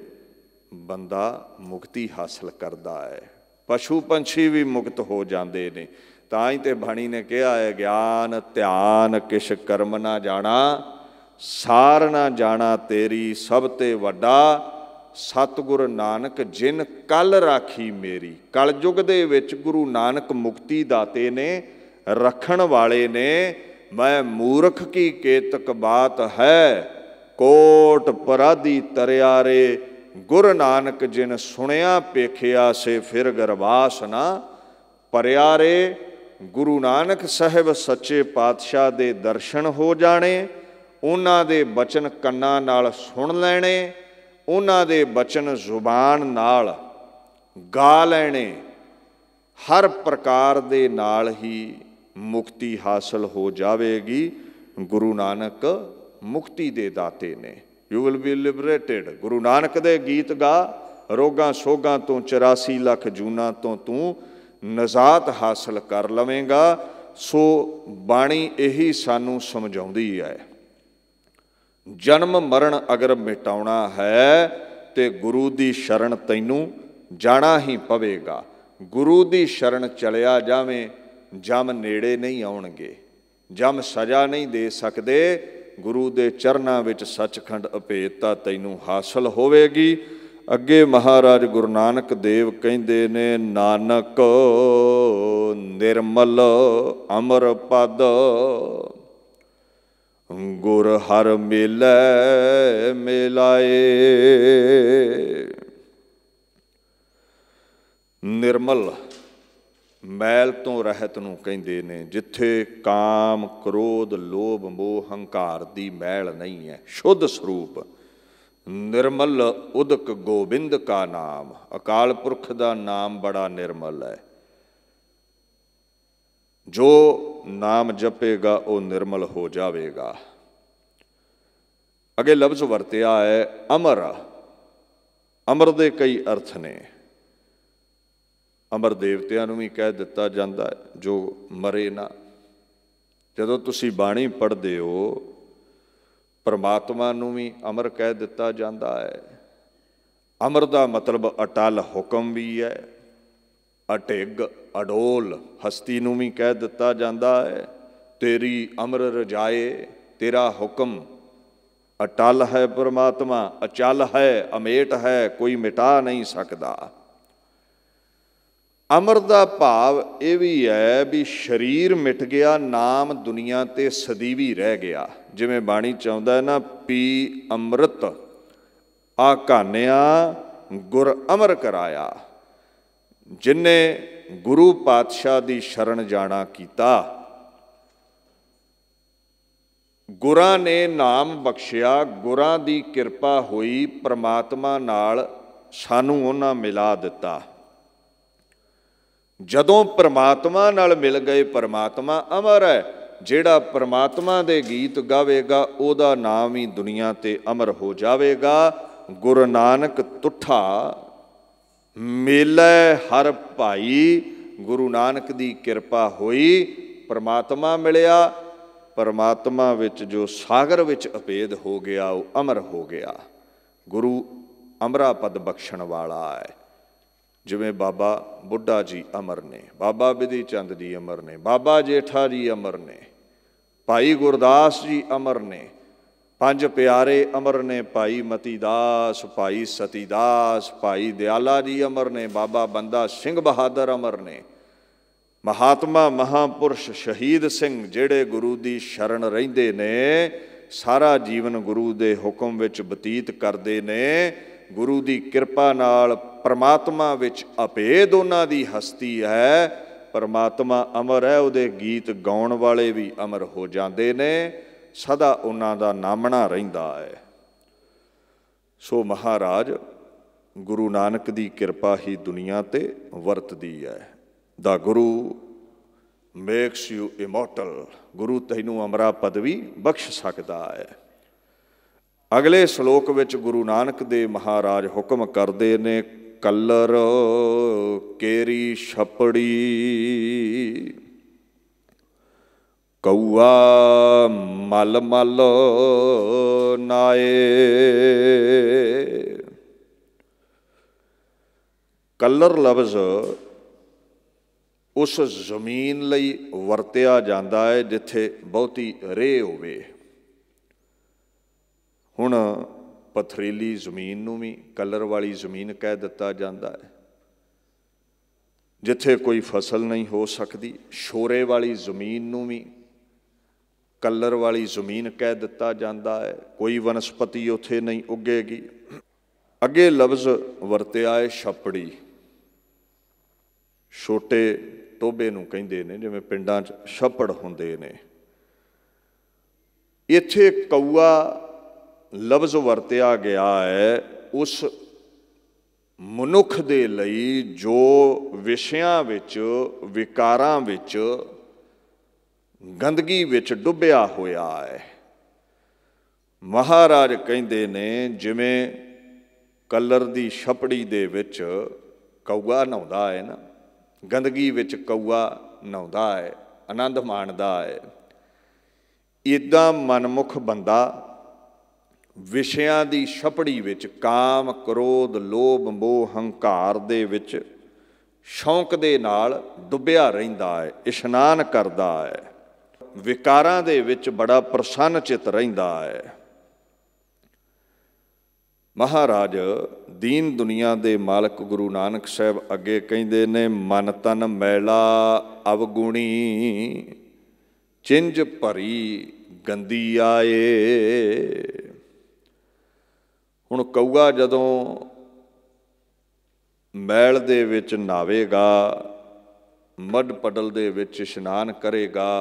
ਬੰਦਾ ਮੁਕਤੀ ਹਾਸਲ ਕਰਦਾ ਹੈ। ਪਸ਼ੂ ਪੰਛੀ ਵੀ ਮੁਕਤ ਹੋ ਜਾਂਦੇ ਨੇ। ਤਾਂ ਹੀ ਤੇ ਬਾਣੀ ਨੇ ਕਿਹਾ ਹੈ, ਗਿਆਨ ਧਿਆਨ ਕਿਛ ਕਰਮ ਨਾ ਜਾਣਾ, ਸਾਰ ਨਾ ਜਾਣਾ ਤੇਰੀ ਸਭ ਤੇ ਵੱਡਾ, ਸਤਿਗੁਰ ਨਾਨਕ ਜਿਨ ਕਲ ਰਾਖੀ ਮੇਰੀ। ਕਲਯੁਗ ਦੇ ਵਿੱਚ ਗੁਰੂ ਨਾਨਕ ਮੁਕਤੀ ਦਾਤੇ ਨੇ, ਰੱਖਣ ਵਾਲੇ ਨੇ। ਮੈਂ ਮੂਰਖ ਕੀ ਕੇਤਕ ਬਾਤ ਹੈ, ਕੋਟ ਪਰਾਧੀ ਤਰਿਆਰੇ। ਗੁਰ ਨਾਨਕ ਜਿਨ ਸੁਣਿਆ ਪੇਖਿਆ, ਸੇ ਫਿਰ ਗਰਵਾਸ ਨਾ ਭਰਿਆ ਰੇ। ਗੁਰੂ ਨਾਨਕ ਸਾਹਿਬ ਸੱਚੇ ਪਾਤਸ਼ਾਹ ਦੇ ਦਰਸ਼ਨ ਹੋ ਜਾਣੇ, ਉਹਨਾਂ ਦੇ ਬਚਨ ਕੰਨਾਂ ਨਾਲ ਸੁਣ ਲੈਣੇ, ਉਹਨਾਂ ਦੇ ਬਚਨ ਜ਼ੁਬਾਨ ਨਾਲ ਗਾ ਲੈਣੇ, ਹਰ ਪ੍ਰਕਾਰ ਦੇ ਨਾਲ ਹੀ ਮੁਕਤੀ ਹਾਸਲ ਹੋ ਜਾਵੇਗੀ। ਗੁਰੂ ਨਾਨਕ ਮੁਕਤੀ ਦੇ ਦਾਤੇ ਨੇ। You will be liberated. Guru Nanak ਦੇ ਗੀਤ ਗਾ, ਰੋਗਾਂ ਸੋਗਾਂ ਤੋਂ 84 ਲੱਖ ਜੂਨਾਂ ਤੋਂ ਤੂੰ ਨਜ਼ਾਤ ਹਾਸਲ ਕਰ ਲਵੇਂਗਾ। ਸੋ ਬਾਣੀ ਇਹੀ ਸਾਨੂੰ ਸਮਝਾਉਂਦੀ ਹੈ, ਜਨਮ ਮਰਨ ਅਗਰ ਮਿਟਾਉਣਾ ਹੈ ਤੇ ਗੁਰੂ ਦੀ ਸ਼ਰਨ ਤੈਨੂੰ ਜਾਣਾ ਹੀ ਪਵੇਗਾ। ਗੁਰੂ ਦੀ ਸ਼ਰਨ ਚਲਿਆ ਜਾਵੇਂ, ਜਮ ਨੇੜੇ ਨਹੀਂ ਆਉਣਗੇ, ਜਮ ਸਜ਼ਾ ਨਹੀਂ ਦੇ ਸਕਦੇ। ਗੁਰੂ ਦੇ ਚਰਨਾਂ ਵਿੱਚ ਸੱਚਖੰਡ ਅਭੇਦਤਾ ਤੈਨੂੰ ਹਾਸਲ ਹੋਵੇਗੀ। ਅੱਗੇ ਮਹਾਰਾਜ ਗੁਰੂ ਨਾਨਕ ਦੇਵ ਕਹਿੰਦੇ ਨੇ, ਨਾਨਕ ਨਿਰਮਲ ਅਮਰ ਪਦ, ਗੁਰ ਹਰ ਮਿਲੈ ਮਿਲਾਏ। ਨਿਰਮਲ ਮੈਲ ਤੋਂ ਰਹਿਤ ਨੂੰ ਕਹਿੰਦੇ ਨੇ, ਜਿੱਥੇ ਕਾਮ ਕ੍ਰੋਧ ਲੋਭ ਮੋਹ ਹੰਕਾਰ ਦੀ ਮੈਲ ਨਹੀਂ ਹੈ। ਸ਼ੁੱਧ ਸਰੂਪ ਨਿਰਮਲ ਉਦਕ ਗੋਬਿੰਦ ਕਾ ਨਾਮ। ਅਕਾਲ ਪੁਰਖ ਦਾ ਨਾਮ ਬੜਾ ਨਿਰਮਲ ਹੈ। ਜੋ ਨਾਮ ਜਪੇਗਾ ਉਹ ਨਿਰਮਲ ਹੋ ਜਾਵੇਗਾ। ਅੱਗੇ ਲਫ਼ਜ਼ ਵਰਤਿਆ ਹੈ ਅਮਰ। ਅਮਰ ਦੇ ਕਈ ਅਰਥ ਨੇ। ਅਮਰ ਦੇਵਤਿਆਂ ਨੂੰ ਵੀ ਕਹਿ ਦਿੱਤਾ ਜਾਂਦਾ ਹੈ, ਜੋ ਮਰੇ ਨਾ। ਜਦੋਂ ਤੁਸੀਂ ਬਾਣੀ ਪੜ੍ਹਦੇ ਹੋ, ਪਰਮਾਤਮਾ ਨੂੰ ਵੀ ਅਮਰ ਕਹਿ ਦਿੱਤਾ ਜਾਂਦਾ ਹੈ। ਅਮਰ ਦਾ ਮਤਲਬ ਅਟਲ ਹੁਕਮ ਵੀ ਹੈ, ਅਟਿਗ ਅਡੋਲ ਹਸਤੀ ਨੂੰ ਵੀ ਕਹਿ ਦਿੱਤਾ ਜਾਂਦਾ ਹੈ। ਤੇਰੀ ਅਮਰ ਰਜਾਏ, ਤੇਰਾ ਹੁਕਮ ਅਟਲ ਹੈ। ਪਰਮਾਤਮਾ ਅਚਲ ਹੈ, ਅਮੇਟ ਹੈ, ਕੋਈ ਮਿਟਾ ਨਹੀਂ ਸਕਦਾ। ਅਮਰ ਦਾ ਭਾਵ ਇਹ ਵੀ ਹੈ ਵੀ ਸਰੀਰ ਮਿਟ ਗਿਆ, ਨਾਮ ਦੁਨੀਆ ਤੇ ਸਦੀਵੀ ਰਹਿ ਗਿਆ। ਜਿਵੇਂ ਬਾਣੀ ਚ ਆਉਂਦਾ ਹੈ ਨਾ, ਪੀ ਅੰਮ੍ਰਿਤ ਆ ਘਾਨਿਆ ਗੁਰ ਅਮਰ ਕਰਾਇਆ। ਜਿਨ੍ਹੇ ਗੁਰੂ ਪਾਤਸ਼ਾਹ ਦੀ ਸ਼ਰਨ ਜਾਣਾ ਕੀਤਾ, ਗੁਰਾਂ ਨੇ ਨਾਮ ਬਖਸ਼ਿਆ, ਗੁਰਾਂ ਦੀ ਕਿਰਪਾ ਹੋਈ, ਪਰਮਾਤਮਾ ਨਾਲ ਸਾਨੂੰ ਉਹਨਾਂ ਮਿਲਾ ਦਿੱਤਾ। ਜਦੋਂ ਪਰਮਾਤਮਾ ਨਾਲ ਮਿਲ ਗਏ, ਪਰਮਾਤਮਾ ਅਮਰ ਹੈ। ਜਿਹੜਾ ਪਰਮਾਤਮਾ ਦੇ ਗੀਤ ਗਾਵੇਗਾ ਉਹਦਾ ਨਾਮ ਹੀ ਦੁਨੀਆ ਤੇ ਅਮਰ ਹੋ ਜਾਵੇਗਾ। ਗੁਰੂ ਨਾਨਕ ਤੁਠਾ ਮੇਲੇ ਹਰ ਭਾਈ। ਗੁਰੂ ਨਾਨਕ ਦੀ ਕਿਰਪਾ ਹੋਈ, ਪਰਮਾਤਮਾ ਮਿਲਿਆ। ਪਰਮਾਤਮਾ ਵਿੱਚ ਜੋ ਸਾਗਰ ਵਿੱਚ ਅਭੇਦ ਹੋ ਗਿਆ, ਉਹ ਅਮਰ ਹੋ ਗਿਆ। ਗੁਰੂ ਅਮਰਾ ਪਦ ਬਖਸ਼ਣ ਵਾਲਾ ਹੈ। ਜਿਵੇਂ ਬਾਬਾ ਬੁੱਢਾ ਜੀ ਅਮਰ ਨੇ, ਬਾਬਾ ਬਿਧੀ ਚੰਦ ਜੀ ਅਮਰ ਨੇ, ਬਾਬਾ ਜੇਠਾ ਜੀ ਅਮਰ ਨੇ, ਭਾਈ ਗੁਰਦਾਸ ਜੀ ਅਮਰ ਨੇ, ਪੰਜ ਪਿਆਰੇ ਅਮਰ ਨੇ, ਭਾਈ ਮਤੀ ਦਾਸ, ਭਾਈ ਸਤੀ ਦਾਸ, ਭਾਈ ਦਿਆਲਾ ਜੀ ਅਮਰ ਨੇ, ਬਾਬਾ ਬੰਦਾ ਸਿੰਘ ਬਹਾਦਰ ਅਮਰ ਨੇ। ਮਹਾਤਮਾ ਮਹਾਂਪੁਰਸ਼ ਸ਼ਹੀਦ ਸਿੰਘ ਜਿਹੜੇ ਗੁਰੂ ਦੀ ਸ਼ਰਨ ਰਹਿੰਦੇ ਨੇ, ਸਾਰਾ ਜੀਵਨ ਗੁਰੂ ਦੇ ਹੁਕਮ ਵਿੱਚ ਬਤੀਤ ਕਰਦੇ ਨੇ। ਗੁਰੂ ਦੀ ਕਿਰਪਾ ਨਾਲ ਪਰਮਾਤਮਾ ਵਿੱਚ ਅਭੇਦ ਉਹਨਾਂ ਦੀ ਹਸਤੀ ਹੈ। ਪਰਮਾਤਮਾ ਅਮਰ ਹੈ, ਉਹਦੇ ਗੀਤ ਗਾਉਣ ਵਾਲੇ ਵੀ ਅਮਰ ਹੋ ਜਾਂਦੇ ਨੇ। ਸਦਾ ਉਹਨਾਂ ਦਾ ਨਾਮਣਾ ਰਹਿੰਦਾ ਹੈ। ਸੋ ਮਹਾਰਾਜ ਗੁਰੂ ਨਾਨਕ ਦੀ ਕਿਰਪਾ ਹੀ ਦੁਨੀਆ ਤੇ ਵਰਤਦੀ ਹੈ। ਦਾ ਗੁਰੂ ਮੇਕਸ ਯੂ ਇਮੋਰਟਲ। ਗੁਰੂ ਤੈਨੂੰ ਅਮਰਾ ਪਦਵੀ ਬਖਸ਼ ਸਕਦਾ ਹੈ। ਅਗਲੇ ਸ਼ਲੋਕ ਵਿੱਚ ਗੁਰੂ ਨਾਨਕ ਦੇ ਮਹਾਰਾਜ ਹੁਕਮ ਕਰਦੇ ਨੇ, ਕੱਲਰ ਕੇਰੀ ਛਪੜੀ ਕਊਆ ਮਲ ਮਲ ਨਾਏ। ਕੱਲਰ ਲਫ਼ਜ਼ उस जमीन लई वरतिया जाता है जिथे बहुती रेह होवे। हुण पथरीली जमीन नूं भी कलर वाली जमीन कह दिता जाता है, जिथे कोई फसल नहीं हो सकती। शोरे वाली जमीन नूं भी कलर वाली जमीन कह दिता जाता है, कोई वनस्पति उत्थे नहीं उगेगी। अगे लफ्ज़ वरतिया है छपड़ी। छोटे टोबे नूं कहिंदे ने, जिवें पिंडां 'च छप्पड़ हुंदे ने। इत्थे कौआ लफ्ज़ वरतिया गया है उस मनुख दे लई जो विषयां विच, विकारां विच, गंदगी विच डुੱਬਿਆ होया है। महाराज कहिंदे ने जिवें कलर दी छपड़ी दे विच कौआ नहाउंदा है ना, गंदगी विच कौआ नहाउंदा है, आनंद माणदा है, इदां मनमुख बंदा विषयां दी छपड़ी विच काम, क्रोध, लोभ, मोह, हंकार दे विच शौक दे नाल डुੱਬਿਆ रहिंदा है, इशनान करदा है, विकारां दे विच बड़ा प्रसन्न चित रहिंदा है। महाराज दीन दुनिया दे मालक गुरु नानक साहब अगे कहिंदे ने, मन तन मैला अवगुणी चिंज भरी गंदी आए। हुण कौआ जदों मैल दे विच नहावेगा, मड पडल दे विच इशनान करेगा,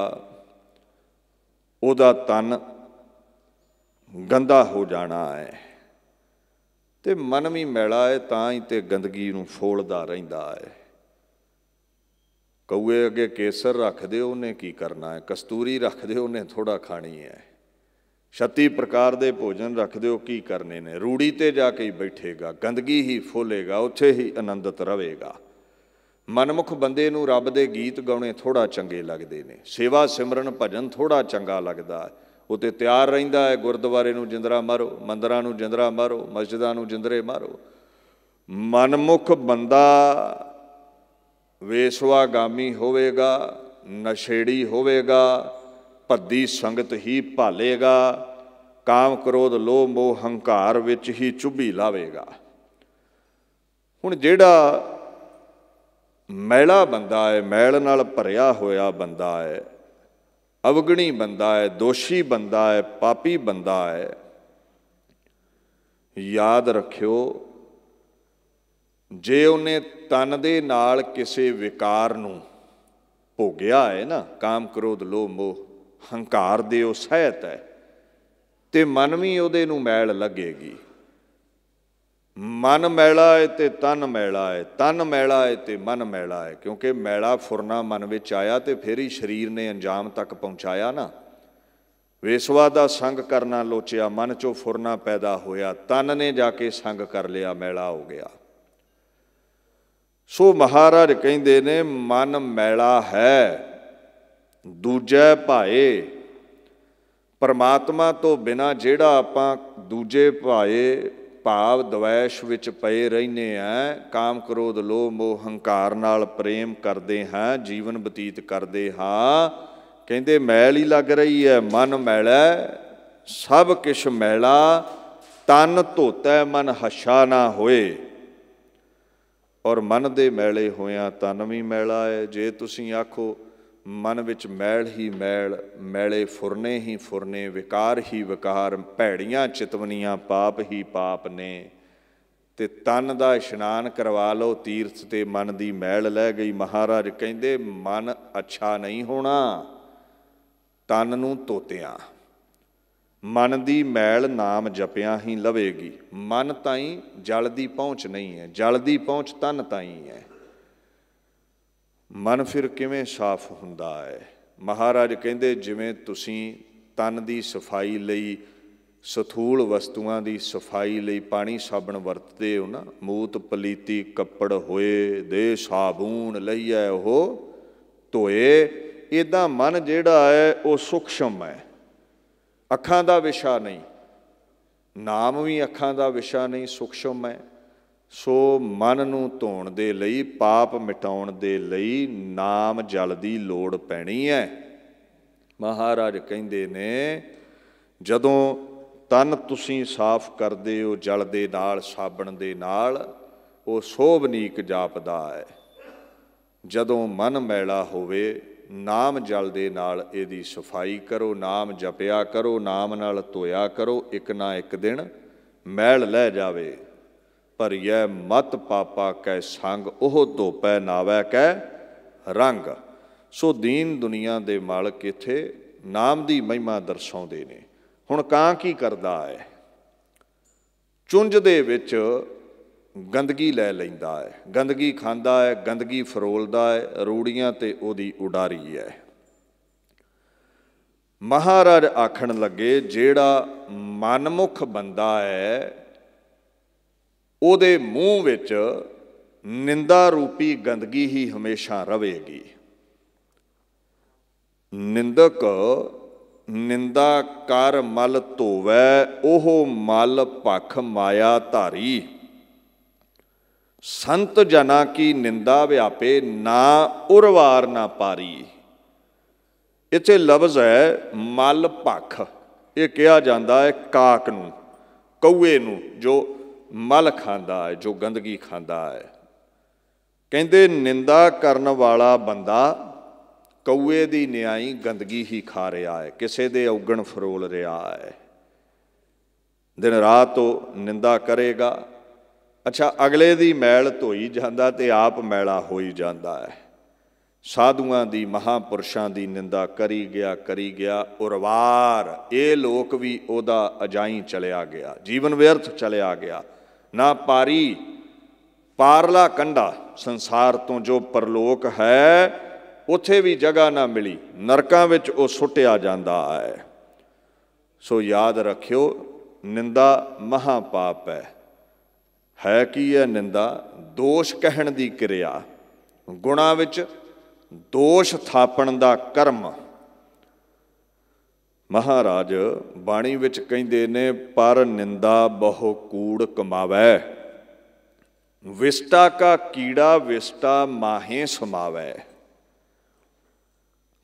उहदा तन गंदा हो जाना है। ते मन भी मैला है, तां ही ते गंदगी नूं फोलदा रहिंदा है। कौए अगे केसर रख दे, उन्हें की करना है? कस्तूरी रख दे, उन्हें थोड़ा खानी है। 36 प्रकार दे भोजन रख दो, की करने ने? रूड़ी ते जाके ही बैठेगा, गंदगी ही फुलेगा, उत्थे ही आनंदित रहेगा। मनमुख बंदे नूं रब दे गीत गाउणे थोड़ा चंगे लगदे ने, सेवा सिमरन भजन थोड़ा चंगा लगदा है। उत्ते तैयार रहिंदा है, गुरद्वारे नूं जिंदरा मारो, मंदिरां नूं जिंदरा मारो, मस्जिदां नूं जिंदरे मारो। मनमुख बंदा वेसवागामी होवेगा, नशेड़ी होवेगा, भद्दी संगत ही भालेगा, काम क्रोध लोभ मोह हंकार विच ही चुभी लावेगा। हुण जिहड़ा मैला बंदा है, मैल नाल भरिया होया बंदा है, अवगणी बंदा है, दोषी बंदा है, पापी बंदा है, याद रखियो जे उन्हें तन दे नाल किसी विकार नूं भोगिया है ना, काम क्रोध लोभ मोह हंकार दे वो सहित है, ते मन भी उहदे नूं मैल लगेगी। मन मैला है ते तन मैला है, तन मैला है ते मन मैला है, क्योंकि मैला फुरना मन विच आया ते फिर ही शरीर ने अंजाम तक पहुँचाया ना। वेसवा दा संग करना लोचिया, मन चो फुरना पैदा होया, तन ने जाके संग कर लिया, मैला हो गया। सो महाराज कहिंदे ने मन मैला है दूजे भाए। परमात्मा तो बिना जिहड़ा आपां दूजे भाए भाव द्वैश विच पए रहने हैं, काम क्रोध लोभ मोह हंकार नाल प्रेम करते हैं, जीवन बतीत करते हाँ, कहते मैल ही लग रही है। मन मैला सब किश मैला, तन धोता मन हशा ना होए। और मन दे मैले होया तन भी मैला है। जे तुसीं आखो मन विच मैल ही मैल, मैले फुरने ही फुरने, विकार ही विकार, भैड़ियां चितवनियां पाप ही पाप ने, ते तन दा इशनान करवा लो तीर्थ ते मन दी मैल लै गई। महाराज कहंदे मन अच्छा नहीं होना तन नूं धोतियां, मन दी मैल नाम जपियां ही लवेगी। मन ताईं जल दी पहुँच नहीं है, जल दी पहुँच तन ताईं है। मन फिर किवें साफ हुंदा है? महाराज कहंदे जिवें तुसीं तन दी सफाई लई सथूल वस्तुआं दी सफाई लई पानी साबण वरतदे हो ना, मूत पलीती कपड़ होए दे साबून लईए ओह धोए, इदां मन जिहड़ा है वह सूक्ष्म है, अखां दा विशा नहीं, नाम भी अखां दा विशा नहीं, सूक्ष्म है। ਸੋ ਮਨ ਨੂੰ ਧੋਣ ਦੇ ਲਈ, ਪਾਪ ਮਿਟਾਉਣ ਦੇ ਲਈ ਨਾਮ ਜਲ ਦੀ ਲੋੜ ਪੈਣੀ ਹੈ। ਮਹਾਰਾਜ ਕਹਿੰਦੇ ਨੇ ਜਦੋਂ ਤਨ ਤੁਸੀਂ ਸਾਫ਼ ਕਰਦੇ ਹੋ ਜਲ ਦੇ ਨਾਲ, ਸਾਬਣ ਦੇ ਨਾਲ, ਉਹ ਸੋਭਨੀਕ ਜਾਪਦਾ ਹੈ। ਜਦੋਂ ਮਨ ਮੈਲਾ ਹੋਵੇ, ਨਾਮ ਜਲ ਦੇ ਨਾਲ ਇਹਦੀ ਸਫਾਈ ਕਰੋ, ਨਾਮ ਜਪਿਆ ਕਰੋ, ਨਾਮ ਨਾਲ ਧੋਇਆ ਕਰੋ, ਇੱਕ ਨਾ ਇੱਕ ਦਿਨ ਮੈਲ ਲੈ ਜਾਵੇ। ਭਰੀਐ ਮਤ ਪਾਪਾ ਕੈ ਸੰਗ, ਉਹ ਧੋਪੈ ਨਾਵੈ ਕੈ ਰੰਗ। ਸੋ ਦੀਨ ਦੁਨੀਆ ਦੇ ਮਾਲਕ ਇੱਥੇ ਨਾਮ ਦੀ ਮਹਿਮਾ ਦਰਸਾਉਂਦੇ ਨੇ। ਹੁਣ ਕਾਂ ਕੀ ਕਰਦਾ ਹੈ? ਚੁੰਝ ਦੇ ਵਿੱਚ ਗੰਦਗੀ ਲੈ ਲੈਂਦਾ ਹੈ, ਗੰਦਗੀ ਖਾਂਦਾ ਹੈ, ਗੰਦਗੀ ਫਰੋਲਦਾ ਹੈ, ਰੂੜੀਆਂ ਤੇ ਉਹਦੀ ਉਡਾਰੀ ਹੈ। ਮਹਾਰਾਜ ਆਖਣ ਲੱਗੇ ਜਿਹੜਾ ਮਨਮੁਖ ਬੰਦਾ ਹੈ ਉਹਦੇ ਮੂੰਹ ਵਿੱਚ ਨਿੰਦਾ ਰੂਪੀ ਗੰਦਗੀ ਹੀ ਹਮੇਸ਼ਾ ਰਵੇਗੀ। ਨਿੰਦਕ ਨਿੰਦਾ ਕਰ ਮਲ ਧੋਵੈ, ਉਹ ਮਲ ਭਖ ਮਾਇਆ ਧਾਰੀ। ਸੰਤ ਜਨਾ ਕੀ ਨਿੰਦਾ ਵਿਆਪੇ, ਨਾ ਉਰਵਾਰ ਨਾ ਪਾਰੀ। ਇੱਥੇ ਲਫ਼ਜ਼ ਹੈ ਮਲ ਭਖ। ਇਹ ਕਿਹਾ ਜਾਂਦਾ ਹੈ ਕਾਕ ਨੂੰ, ਕਊਏ ਨੂੰ, ਜੋ ਮਲ ਖਾਂਦਾ ਹੈ, ਜੋ ਗੰਦਗੀ ਖਾਂਦਾ ਹੈ। ਕਹਿੰਦੇ ਨਿੰਦਾ ਕਰਨ ਵਾਲਾ ਬੰਦਾ ਕਊਏ ਦੀ ਨਿਆਈ ਗੰਦਗੀ ਹੀ ਖਾ ਰਿਹਾ ਹੈ, ਕਿਸੇ ਦੇ ਔਗਣ ਫਰੋਲ ਰਿਹਾ ਹੈ। ਦਿਨ ਰਾਤ ਉਹ ਨਿੰਦਾ ਕਰੇਗਾ। ਅੱਛਾ, ਅਗਲੇ ਦੀ ਮੈਲ ਧੋਈ ਜਾਂਦਾ ਤੇ ਆਪ ਮੈਲਾ ਹੋਈ ਜਾਂਦਾ ਹੈ। ਸਾਧੂਆਂ ਦੀ, ਮਹਾਂਪੁਰਸ਼ਾਂ ਦੀ ਨਿੰਦਾ ਕਰੀ ਗਿਆ। ਉਰਵਾਰ ਇਹ ਲੋਕ ਵੀ ਉਹਦਾ ਅਜਾਈਂ ਚਲਿਆ ਗਿਆ, ਜੀਵਨ ਵਿਅਰਥ ਚਲਿਆ ਗਿਆ। ਨਾ ਪਾਰੀ, ਪਾਰਲਾ ਕੰਢਾ ਸੰਸਾਰ ਤੋਂ ਜੋ ਪਰਲੋਕ ਹੈ ਉੱਥੇ ਵੀ ਜਗ੍ਹਾ ਨਾ ਮਿਲੀ, ਨਰਕਾਂ ਵਿੱਚ ਉਹ ਸੁੱਟਿਆ ਜਾਂਦਾ ਹੈ। ਸੋ ਯਾਦ ਰੱਖਿਓ, ਨਿੰਦਾ ਮਹਾ ਪਾਪ ਹੈ ਕੀ ਹੈ ਨਿੰਦਾ? ਦੋਸ਼ ਕਹਿਣ ਦੀ ਕਿਰਿਆ, ਗੁਣਾਂ ਵਿੱਚ ਦੋਸ਼ ਥਾਪਣ ਦਾ ਕਰਮ। ਮਹਾਰਾਜ ਬਾਣੀ ਵਿੱਚ ਕਹਿੰਦੇ ਨੇ ਪਰ ਨਿੰਦਾ ਬਹੁ ਕੂੜ ਕਮਾਵੈ, ਵਿਸ਼ਟਾ ਕਾ ਕੀੜਾ ਵਿਸ਼ਟਾ ਮਾਹੇ ਸਮਾਵੈ।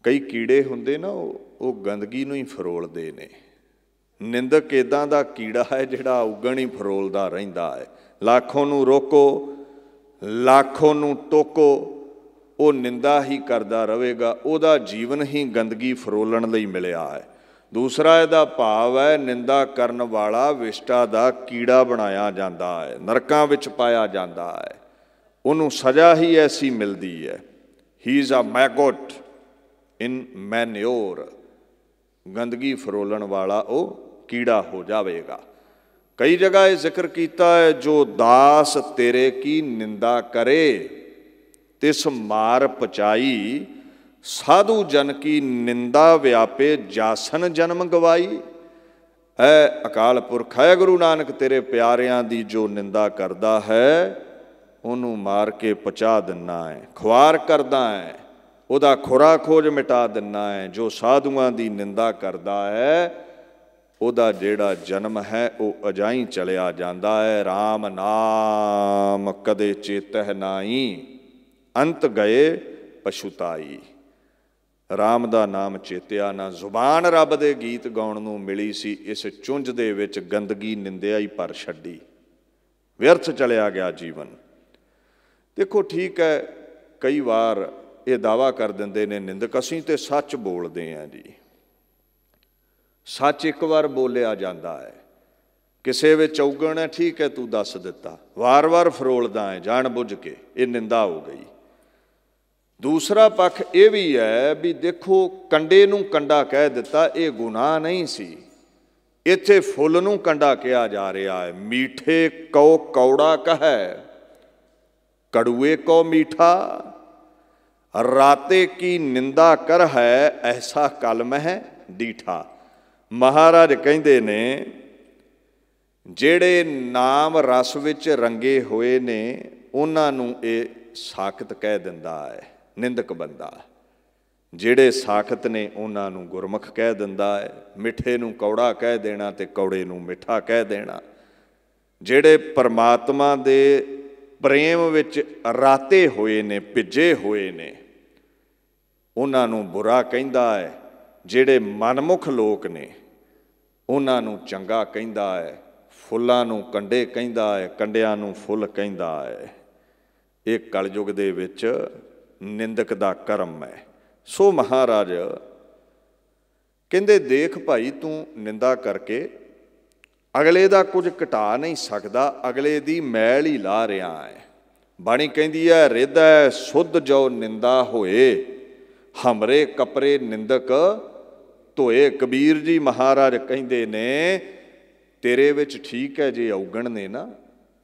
ਕਈ ਕੀੜੇ ਹੁੰਦੇ ਨਾ, ਉਹ ਗੰਦਗੀ ਨੂੰ ਹੀ ਫਰੋਲਦੇ ਨੇ। ਨਿੰਦਕ ਇੱਦਾਂ ਦਾ ਕੀੜਾ ਹੈ ਜਿਹੜਾ ਉਗਣ ਹੀ ਫਰੋਲਦਾ ਰਹਿੰਦਾ ਹੈ। ਲੱਖੋਂ ਨੂੰ ਰੋਕੋ, ਲੱਖੋਂ ਨੂੰ ਟੋਕੋ, ਉਹ ਨਿੰਦਾ ਹੀ ਕਰਦਾ ਰਹੇਗਾ। ਉਹਦਾ ਜੀਵਨ ਹੀ ਗੰਦਗੀ ਫਰੋਲਣ ਲਈ ਮਿਲਿਆ ਹੈ। ਦੂਸਰਾ ਇਹਦਾ ਭਾਵ ਹੈ ਨਿੰਦਾ ਕਰਨ ਵਾਲਾ ਵਿਸ਼ਟਾ ਦਾ ਕੀੜਾ ਬਣਾਇਆ ਜਾਂਦਾ ਹੈ, ਨਰਕਾਂ ਵਿੱਚ ਪਾਇਆ ਜਾਂਦਾ ਹੈ। ਉਹਨੂੰ ਸਜ਼ਾ ਹੀ ਐਸੀ ਮਿਲਦੀ ਹੈ। ਹੀ ਇਜ਼ ਅ ਮੈਗੋਟ ਇਨ ਮੈਨਿਓਰ। ਗੰਦਗੀ ਫਰੋਲਣ ਵਾਲਾ ਉਹ ਕੀੜਾ ਹੋ ਜਾਵੇਗਾ। ਕਈ ਜਗ੍ਹਾ ਇਹ ਜ਼ਿਕਰ ਕੀਤਾ ਹੈ ਜੋ ਦਾਸ ਤੇਰੇ ਕੀ ਨਿੰਦਾ ਕਰੇ ਤਿਸ ਮਾਰ ਪਚਾਈ, ਸਾਧੂ ਜਨ ਕੀ ਨਿੰਦਾ ਵਿਆਪੇ ਜਾਸਨ ਜਨਮ ਗਵਾਈ। ਐ ਅਕਾਲ ਪੁਰਖ ਹੈ ਗੁਰੂ ਨਾਨਕ ਤੇਰੇ ਪਿਆਰਿਆਂ ਦੀ ਜੋ ਨਿੰਦਾ ਕਰਦਾ ਹੈ ਉਹਨੂੰ ਮਾਰ ਕੇ ਪਚਾ ਦਿੰਨਾ ਹੈ, ਖੁਆਰ ਕਰਦਾ ਹੈ, ਉਹਦਾ ਖੁਰਾ ਖੋਜ ਮਿਟਾ ਦਿੰਨਾ ਹੈ। ਜੋ ਸਾਧੂਆਂ ਦੀ ਨਿੰਦਾ ਕਰਦਾ ਹੈ ਉਹਦਾ ਜਿਹੜਾ ਜਨਮ ਹੈ ਉਹ ਅਜਾਈਂ ਚਲਿਆ ਜਾਂਦਾ ਹੈ। ਰਾਮ ਨਾਮ ਕਦੇ ਚੇਤਹਿ ਨਾਈ, ਅੰਤ ਗਏ ਪਛੁਤਾਈ। ਰਾਮ ਦਾ ਨਾਮ ਚੇਤਿਆ ਨਾ, ਜ਼ੁਬਾਨ ਰੱਬ ਦੇ ਗੀਤ ਗਾਉਣ ਨੂੰ ਮਿਲੀ ਸੀ, ਇਸ ਚੁੰਝ ਦੇ ਵਿੱਚ ਗੰਦਗੀ ਨਿੰਦਿਆ ਹੀ ਭਰ ਛੱਡੀ, ਵਿਅਰਥ ਚਲਿਆ ਗਿਆ ਜੀਵਨ। ਦੇਖੋ ਠੀਕ ਹੈ, ਕਈ ਵਾਰ ਇਹ ਦਾਅਵਾ ਕਰ ਦਿੰਦੇ ਨੇ ਨਿੰਦਕ ਅਸੀਂ ਤੇ ਸੱਚ ਬੋਲਦੇ ਹਾਂ ਜੀ। ਸੱਚ ਇੱਕ ਵਾਰ ਬੋਲਿਆ ਜਾਂਦਾ ਹੈ, ਕਿਸੇ ਵਿੱਚ ਔਗਣ ਹੈ, ਠੀਕ ਹੈ ਤੂੰ ਦੱਸ ਦਿੱਤਾ, ਵਾਰ-ਵਾਰ ਫਰੋਲਦਾ ਹੈ ਜਾਣ ਬੁੱਝ ਕੇ, ਇਹ ਨਿੰਦਾ ਹੋ ਗਈ। ਦੂਸਰਾ ਪੱਖ ਇਹ ਵੀ ਹੈ ਵੀ ਦੇਖੋ ਕੰਡੇ ਨੂੰ ਕੰਡਾ ਕਹਿ ਦਿੱਤਾ, ਇਹ ਗੁਨਾਹ ਨਹੀਂ ਸੀ। ਇੱਥੇ ਫੁੱਲ ਨੂੰ ਕੰਡਾ ਕਿਹਾ ਜਾ ਰਿਹਾ ਹੈ। ਮੀਠੇ ਕਉ ਕੌੜਾ ਕਹੈ, ਕੜੂਏ ਕੋ ਮੀਠਾ, ਰਾਤੇ ਕੀ ਨਿੰਦਾ ਕਰ ਹੈ, ਐਸਾ ਕਲਮ ਹੈ ਡੀਠਾ। ਮਹਾਰਾਜ ਕਹਿੰਦੇ ਨੇ ਜਿਹੜੇ ਨਾਮ ਰਸ ਵਿੱਚ ਰੰਗੇ ਹੋਏ ਨੇ ਉਹਨਾਂ ਨੂੰ ਇਹ ਸਾਖਤ ਕਹਿ ਦਿੰਦਾ ਹੈ ਨਿੰਦਕ ਬੰਦਾ। ਜਿਹੜੇ ਸਾਖਤ ਨੇ ਉਹਨਾਂ ਨੂੰ ਗੁਰਮੁਖ ਕਹਿ ਦਿੰਦਾ ਹੈ। ਮਿੱਠੇ ਨੂੰ ਕੌੜਾ ਕਹਿ ਦੇਣਾ ਤੇ ਕੌੜੇ ਨੂੰ ਮਿੱਠਾ ਕਹਿ ਦੇਣਾ। ਜਿਹੜੇ परमात्मा दे प्रेम विच राते होए ने, भिजे होए ने, उन्हां नूं बुरा कहिंदा है। ਜਿਹੜੇ मनमुख लोक ने उन्हां नूं चंगा कहिंदा है। फुल्लां नूं कंडे कहिंदा है, कंडियां नूं फुੱਲ कहिंदा है। ये कलयुग दे विच निंदक दा कर्म है। सो महाराज कहंदे देख भाई, तू निंदा करके अगले दा कुछ घटा नहीं सकदा, अगले दी मैल ही ला रहा है। बाणी कहंदी है हृदय सुध जो निंदा होए, हमरे कपरे निंदक धोए। कबीर जी महाराज कहंदे ने तेरे विच ठीक है जे औगण ने ना,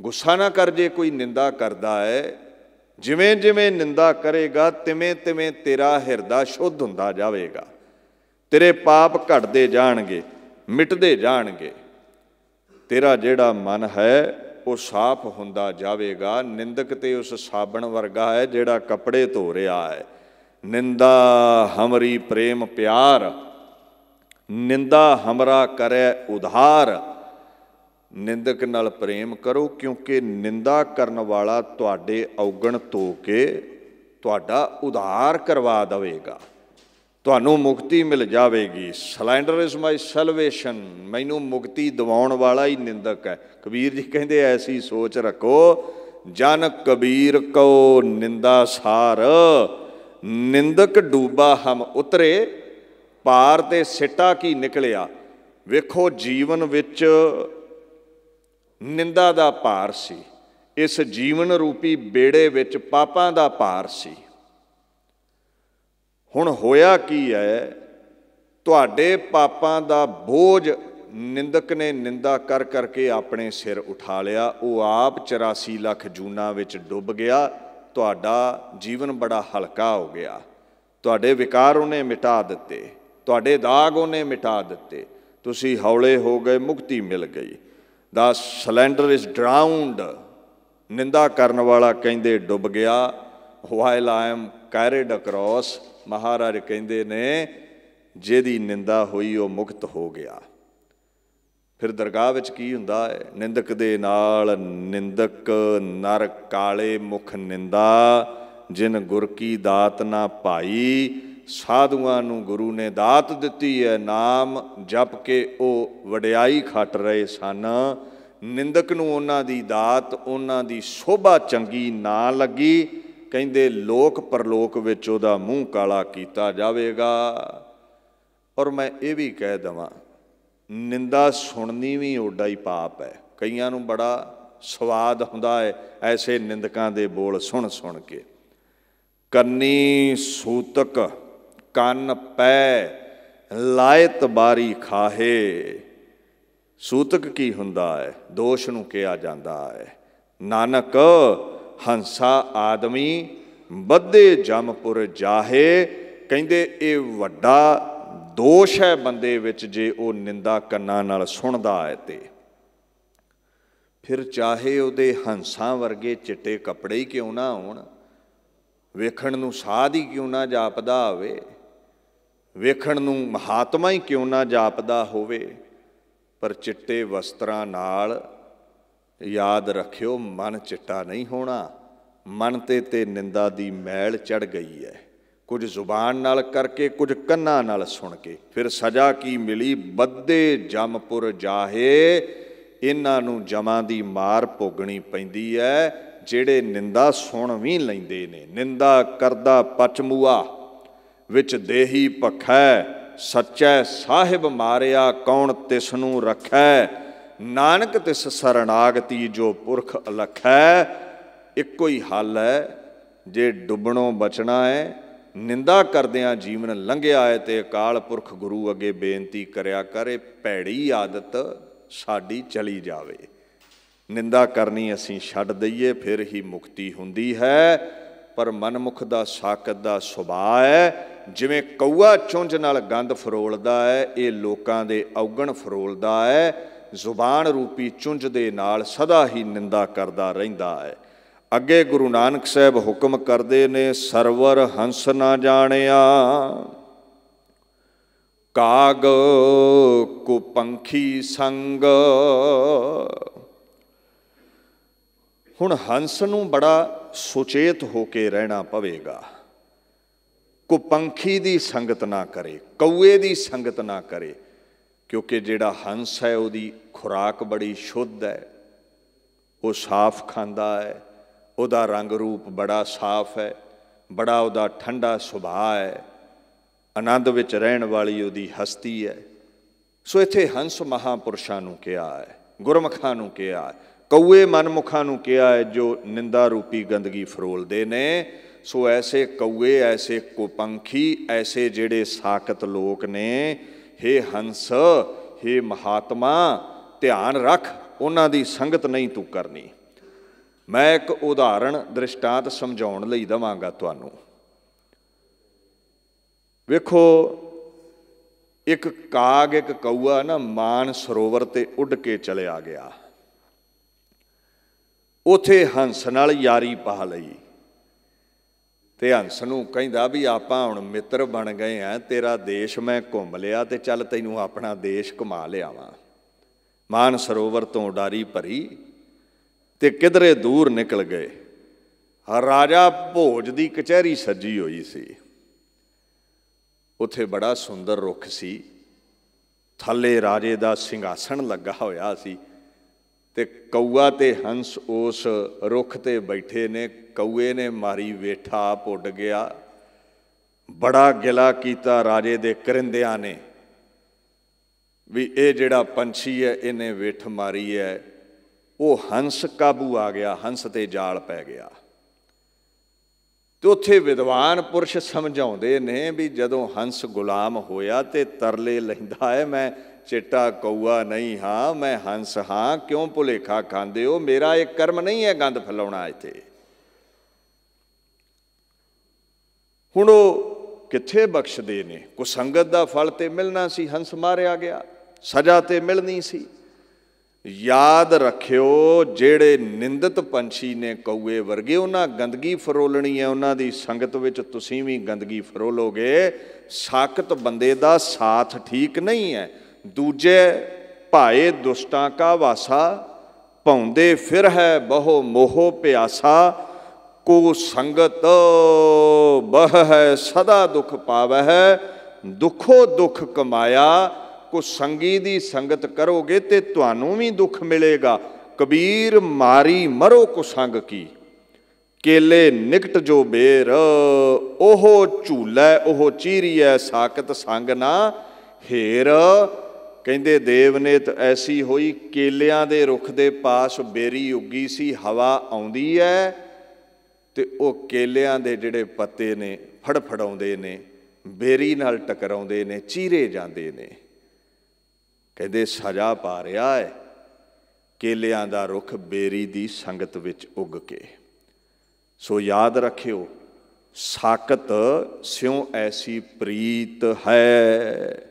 गुस्सा ना कर जे कोई निंदा करदा है। जिवें जिवें निंदा करेगा तिवें तिवें तेरा हिरदा शुद्ध हुंदा जावेगा, तेरे पाप घटदे जाणगे, मिटदे जाणगे, तेरा जिहड़ा मन है वो साफ हुंदा जावेगा। निंदक ते उस साबण वर्गा है जिहड़ा कपड़े धो रहा है। निंदा हमरी प्रेम प्यार, निंदा हमरा करे उधार। निंदक नाल प्रेम करो, क्योंकि निंदा करन वाला तुहाडे औगण धो के तुहाडा उधार करवा देवेगा, तुहानू मुक्ति मिल जाएगी। सलैंडर इज माई सैल्वेशन, मैनू मुक्ति दिवाउण वाला ही निंदक है। कबीर जी कहते ऐसी सोच रखो, जन कबीर को निंदा सार, निंदक डूबा हम उतरे, पार ते सिटा की निकलिया। वेखो जीवन विच निंदा दा भार सी, इस जीवन रूपी बेड़े विच पापां दा भार सी। हुण होया की है, तुहाडे पापां दा बोझ निंदक ने निंदा कर करके अपने सिर उठा लिया। वो आप 84 लाख जूना विच डुब गया। तुहाडा जीवन बड़ा हल्का हो गया, तुहाडे विकार उन्हें मिटा दिते, तुहाडे दाग उन्हें मिटा दिते, तुसी हौले हो गए, मुक्ति मिल गई। द सलैंडर इज ड्राउंड, निंदा करन वाला कहंदे डुब गया। While I am carried across, महाराज कहंदे ने जिहदी निंदा हुई वो मुक्त हो गया। फिर दरगाह विच की हुंदा है, निंदक दे नाल निंदक नर काले मुख निंदा, जिन गुर की दात ना पाई। साधुआं नूं गुरु ने दात दिती है, नाम जप के वो वडियाई खट रहे सन। निंदक नूं उन्हां दी दात, उन्हां दी शोभा चंगी ना लगी। कहंदे लोक परलोक विच उहदा मूँह काला कीता जावेगा। और मैं ये भी कह देवां, निंदा सुननी भी ओडा ही पाप है। कईयां नूं बड़ा स्वाद हुंदा है ऐसे निंदकां दे बोल सुन सुन के। कन्नी सूतक कन पै लायत बारी खाहे। सूतक की हुंदा है, दोष नूं कहा जांदा है। नानक हंसा आदमी बद्धे जमपुर जाहे। कहंदे ये वड्डा दोष है बंदे विच जे वो निंदा कन्नां नाल सुणदा है। ते फिर चाहे उहदे हंसां वर्गे चिट्टे कपड़े ही क्यों ना होण, वेखण नूं साध ही क्यों ना जापदा होवे, वेखण नूं महात्मा ही क्यों ना जापदा होवे, पर चिट्टे वस्त्रां नाल याद रखियो मन चिट्टा नहीं होना। मन ते निंदा दी मैल चढ़ गई है, कुछ जुबान नाल करके, कुछ कन्नां नाल सुन के। फिर सज़ा की मिली बद्धे जमपुर जाहे। इन्हां नूं जमां दी मार भोगणी पैंदी है जिहड़े निंदा सुन भी लैंदे ने। निंदा करदा पचमूआ विच देही भखै, सच्चै साहिब मारिया कौन तिसनूं रखै। नानक तिस सरनागति जो पुरख अलखै। इक्को ही हल है, जे डुबणों बचना है, निंदा करदियां जीवन लंघिया है, तो अकाल पुरख गुरु अगे बेनती करया करे भैड़ी आदत साडी चली जावे। निंदा करनी असीं छड्ड दईए, फिर ही मुक्ति हुंदी है। पर मनमुख दा साकत दा सुभाਅ है, जिवें कौआ चुंझ नाल गंद फरोलदा है, ये लोकां दे औगण फरोलदा है। जुबान रूपी चुंझ दे नाल सदा ही निंदा करदा रहिंदा है। अगे गुरु नानक साहब हुक्म करते ने, सरवर हंस ना जानिया, काग कुपंखी संग, ਹੁਣ ਹੰਸ ਨੂੰ ਬੜਾ ਸੁਚੇਤ ਹੋ ਕੇ ਰਹਿਣਾ ਪਵੇਗਾ। ਕੁਪੰਖੀ ਦੀ ਸੰਗਤ ਨਾ ਕਰੇ, ਕਊਏ ਦੀ ਸੰਗਤ ਨਾ ਕਰੇ, ਕਿਉਂਕਿ ਜਿਹੜਾ ਹੰਸ ਹੈ ਉਹਦੀ ਖੁਰਾਕ ਬੜੀ ਸ਼ੁੱਧ ਹੈ, ਉਹ ਸਾਫ਼ ਖਾਂਦਾ ਹੈ, ਉਹਦਾ ਰੰਗ ਰੂਪ ਬੜਾ ਸਾਫ਼ ਹੈ, ਬੜਾ ਉਹਦਾ ਠੰਡਾ ਸੁਭਾਅ ਹੈ, ਆਨੰਦ ਵਿੱਚ ਰਹਿਣ ਵਾਲੀ ਉਹਦੀ ਹਸਤੀ ਹੈ। ਸੋ ਇੱਥੇ ਹੰਸ ਮਹਾਂਪੁਰਸ਼ਾਂ ਨੂੰ ਕਿਹਾ ਹੈ, ਗੁਰਮੁਖਾਂ ਨੂੰ ਕਿਹਾ ਹੈ, ਕਊਏ ਮਨਮੁਖਾਂ ਨੂੰ ਕਿਹਾ ਹੈ ਜੋ ਨਿੰਦਾ ਰੂਪੀ ਗੰਦਗੀ ਫਰੋਲਦੇ ਨੇ। ਸੋ ਐਸੇ ਕਊਏ, ਐਸੇ ਕੁਪੰਖੀ, ਐਸੇ ਜਿਹੜੇ ਸਾਕਤ ਲੋਕ ਨੇ, ਹੇ ਹੰਸ, ਹੇ ਮਹਾਤਮਾ, ਧਿਆਨ ਰੱਖ, ਉਹਨਾਂ ਦੀ ਸੰਗਤ ਨਹੀਂ ਤੂੰ ਕਰਨੀ। ਮੈਂ ਇੱਕ ਉਦਾਹਰਣ ਦ੍ਰਿਸ਼ਟਾਂਤ ਸਮਝਾਉਣ ਲਈ ਦੇਵਾਂਗਾ ਤੁਹਾਨੂੰ। ਵੇਖੋ, ਇੱਕ ਕਾਗ, ਇੱਕ ਕਊਆ ਨਾ ਮਾਨ ਸਰੋਵਰ ਤੇ ਉੱਡ ਕੇ ਚਲਿਆ ਗਿਆ। ਉੱਥੇ ਹੰਸ ਨਾਲ ਯਾਰੀ ਪਾ ਲਈ ਤੇ ਹੰਸ ਨੂੰ ਕਹਿੰਦਾ ਵੀ ਆਪਾਂ ਹੁਣ ਮਿੱਤਰ ਬਣ ਗਏ ਆ, ਤੇਰਾ ਦੇਸ਼ ਮੈਂ ਘੁੰਮ ਲਿਆ ਤੇ ਚੱਲ ਤੈਨੂੰ ਆਪਣਾ ਦੇਸ਼ ਘੁਮਾ ਲਿਆਵਾਂ। ਮਾਨ ਸਰੋਵਰ ਤੋਂ ਉਡਾਰੀ ਭਰੀ ਤੇ ਕਿਧਰੇ ਦੂਰ ਨਿਕਲ ਗਏ। ਰਾਜਾ ਭੋਜ ਦੀ ਕਚਹਿਰੀ ਸੱਜੀ ਹੋਈ ਸੀ। ਉੱਥੇ ਬੜਾ ਸੁੰਦਰ ਰੁੱਖ ਸੀ, ਥੱਲੇ ਰਾਜੇ ਦਾ ਸਿੰਘਾਸਣ ਲੱਗਾ ਹੋਇਆ ਸੀ ਤੇ ਕਊਆ ਤੇ ਹੰਸ ਉਸ ਰੁੱਖ ਤੇ ਬੈਠੇ ਨੇ। ਕਊਏ ਨੇ ਮਾਰੀ ਵੇਠਾ, ਆਪ ਉੱਡ ਗਿਆ। ਬੜਾ ਗਿਲਾ ਕੀਤਾ ਰਾਜੇ ਦੇ ਕਰਿੰਦਿਆਂ ਨੇ ਵੀ ਇਹ ਜਿਹੜਾ ਪੰਛੀ ਹੈ ਇਹਨੇ ਵਿੱਠ ਮਾਰੀ ਹੈ। ਉਹ ਹੰਸ ਕਾਬੂ ਆ ਗਿਆ, ਹੰਸ ਤੇ ਜਾਲ ਪੈ ਗਿਆ। ਤੇ ਉੱਥੇ ਵਿਦਵਾਨ ਪੁਰਸ਼ ਸਮਝਾਉਂਦੇ ਨੇ ਵੀ ਜਦੋਂ ਹੰਸ ਗੁਲਾਮ ਹੋਇਆ ਤੇ ਤਰਲੇ ਲੈਂਦਾ ਹੈ, ਮੈਂ ਚਿੱਟਾ ਕਊਆ ਨਹੀਂ ਹਾਂ, ਮੈਂ ਹੰਸ ਹਾਂ, ਕਿਉਂ ਭੁਲੇਖਾ ਖਾਂਦੇ ਹੋ, ਮੇਰਾ ਇਹ ਕਰਮ ਨਹੀਂ ਹੈ ਗੰਦ ਫੈਲਾਉਣਾ ਇੱਥੇ। ਹੁਣ ਉਹ ਕਿੱਥੇ ਬਖਸ਼ਦੇ ਨੇ? ਕੁਸੰਗਤ ਦਾ ਫਲ ਤੇ ਮਿਲਣਾ ਸੀ, ਹੰਸ ਮਾਰਿਆ ਗਿਆ, ਸਜ਼ਾ ਤੇ ਮਿਲਣੀ ਸੀ। ਯਾਦ ਰੱਖਿਓ, ਜਿਹੜੇ ਨਿੰਦਿਤ ਪੰਛੀ ਨੇ ਕਊਏ ਵਰਗੇ, ਉਹਨਾਂ ਗੰਦਗੀ ਫਰੋਲਣੀ ਹੈ, ਉਹਨਾਂ ਦੀ ਸੰਗਤ ਵਿੱਚ ਤੁਸੀਂ ਵੀ ਗੰਦਗੀ ਫਰੋਲੋਗੇ। ਸਾਕਤ ਬੰਦੇ ਦਾ ਸਾਥ ਠੀਕ ਨਹੀਂ ਹੈ। ਦੂਜੇ ਭਾਏ ਦੁਸ਼ਟਾਂ ਕਾ ਵਾਸਾ, ਭੌਂਦੇ ਫਿਰ ਹੈ ਬਹੁ ਮੋਹ ਪਿਆਸਾ। ਕੋ ਸੰਗਤ ਬਹ ਹੈ ਸਦਾ ਦੁੱਖ ਪਾਵਹਿ, ਦੁੱਖੋ ਦੁੱਖ ਕਮਾਇਆ। ਕੋ ਸੰਗੀ ਦੀ ਸੰਗਤ ਕਰੋਗੇ ਤੇ ਤੁਹਾਨੂੰ ਵੀ ਦੁੱਖ ਮਿਲੇਗਾ। ਕਬੀਰ ਮਾਰੀ ਮਰੋ ਕੁਸੰਗ ਕੀ, ਕੇਲੇ ਨਿਕਟ ਜੋ ਬੇਰ। ਉਹ ਝੂਲੈ ਉਹ ਚੀਰੀਐ, ਸਾਕਤ ਸੰਗ ਨਾ ਹੇਰ। ਕਹਿੰਦੇ ਦੇਵਨੇਤ ਐਸੀ ਹੋਈ, ਕੇਲਿਆਂ ਦੇ ਰੁੱਖ ਦੇ ਪਾਸ ਬੇਰੀ ਉੱਗੀ ਸੀ, ਹਵਾ ਆਉਂਦੀ ਹੈ ਤੇ ਉਹ ਕੇਲਿਆਂ ਦੇ ਜਿਹੜੇ ਪੱਤੇ ਨੇ ਫੜਫੜਾਉਂਦੇ ਨੇ, ਬੇਰੀ ਨਾਲ ਟਕਰਾਉਂਦੇ ਨੇ, ਚੀਰੇ ਜਾਂਦੇ ਨੇ। ਕਹਿੰਦੇ ਸਜ਼ਾ ਪਾ ਰਿਹਾ ਹੈ ਕੇਲਿਆਂ ਦਾ ਰੁੱਖ ਬੇਰੀ ਦੀ ਸੰਗਤ ਵਿੱਚ ਉੱਗ ਕੇ। ਸੋ ਯਾਦ ਰੱਖਿਓ, ਸਾਕਤ ਸਿਉ ਐਸੀ ਪ੍ਰੀਤ ਹੈ,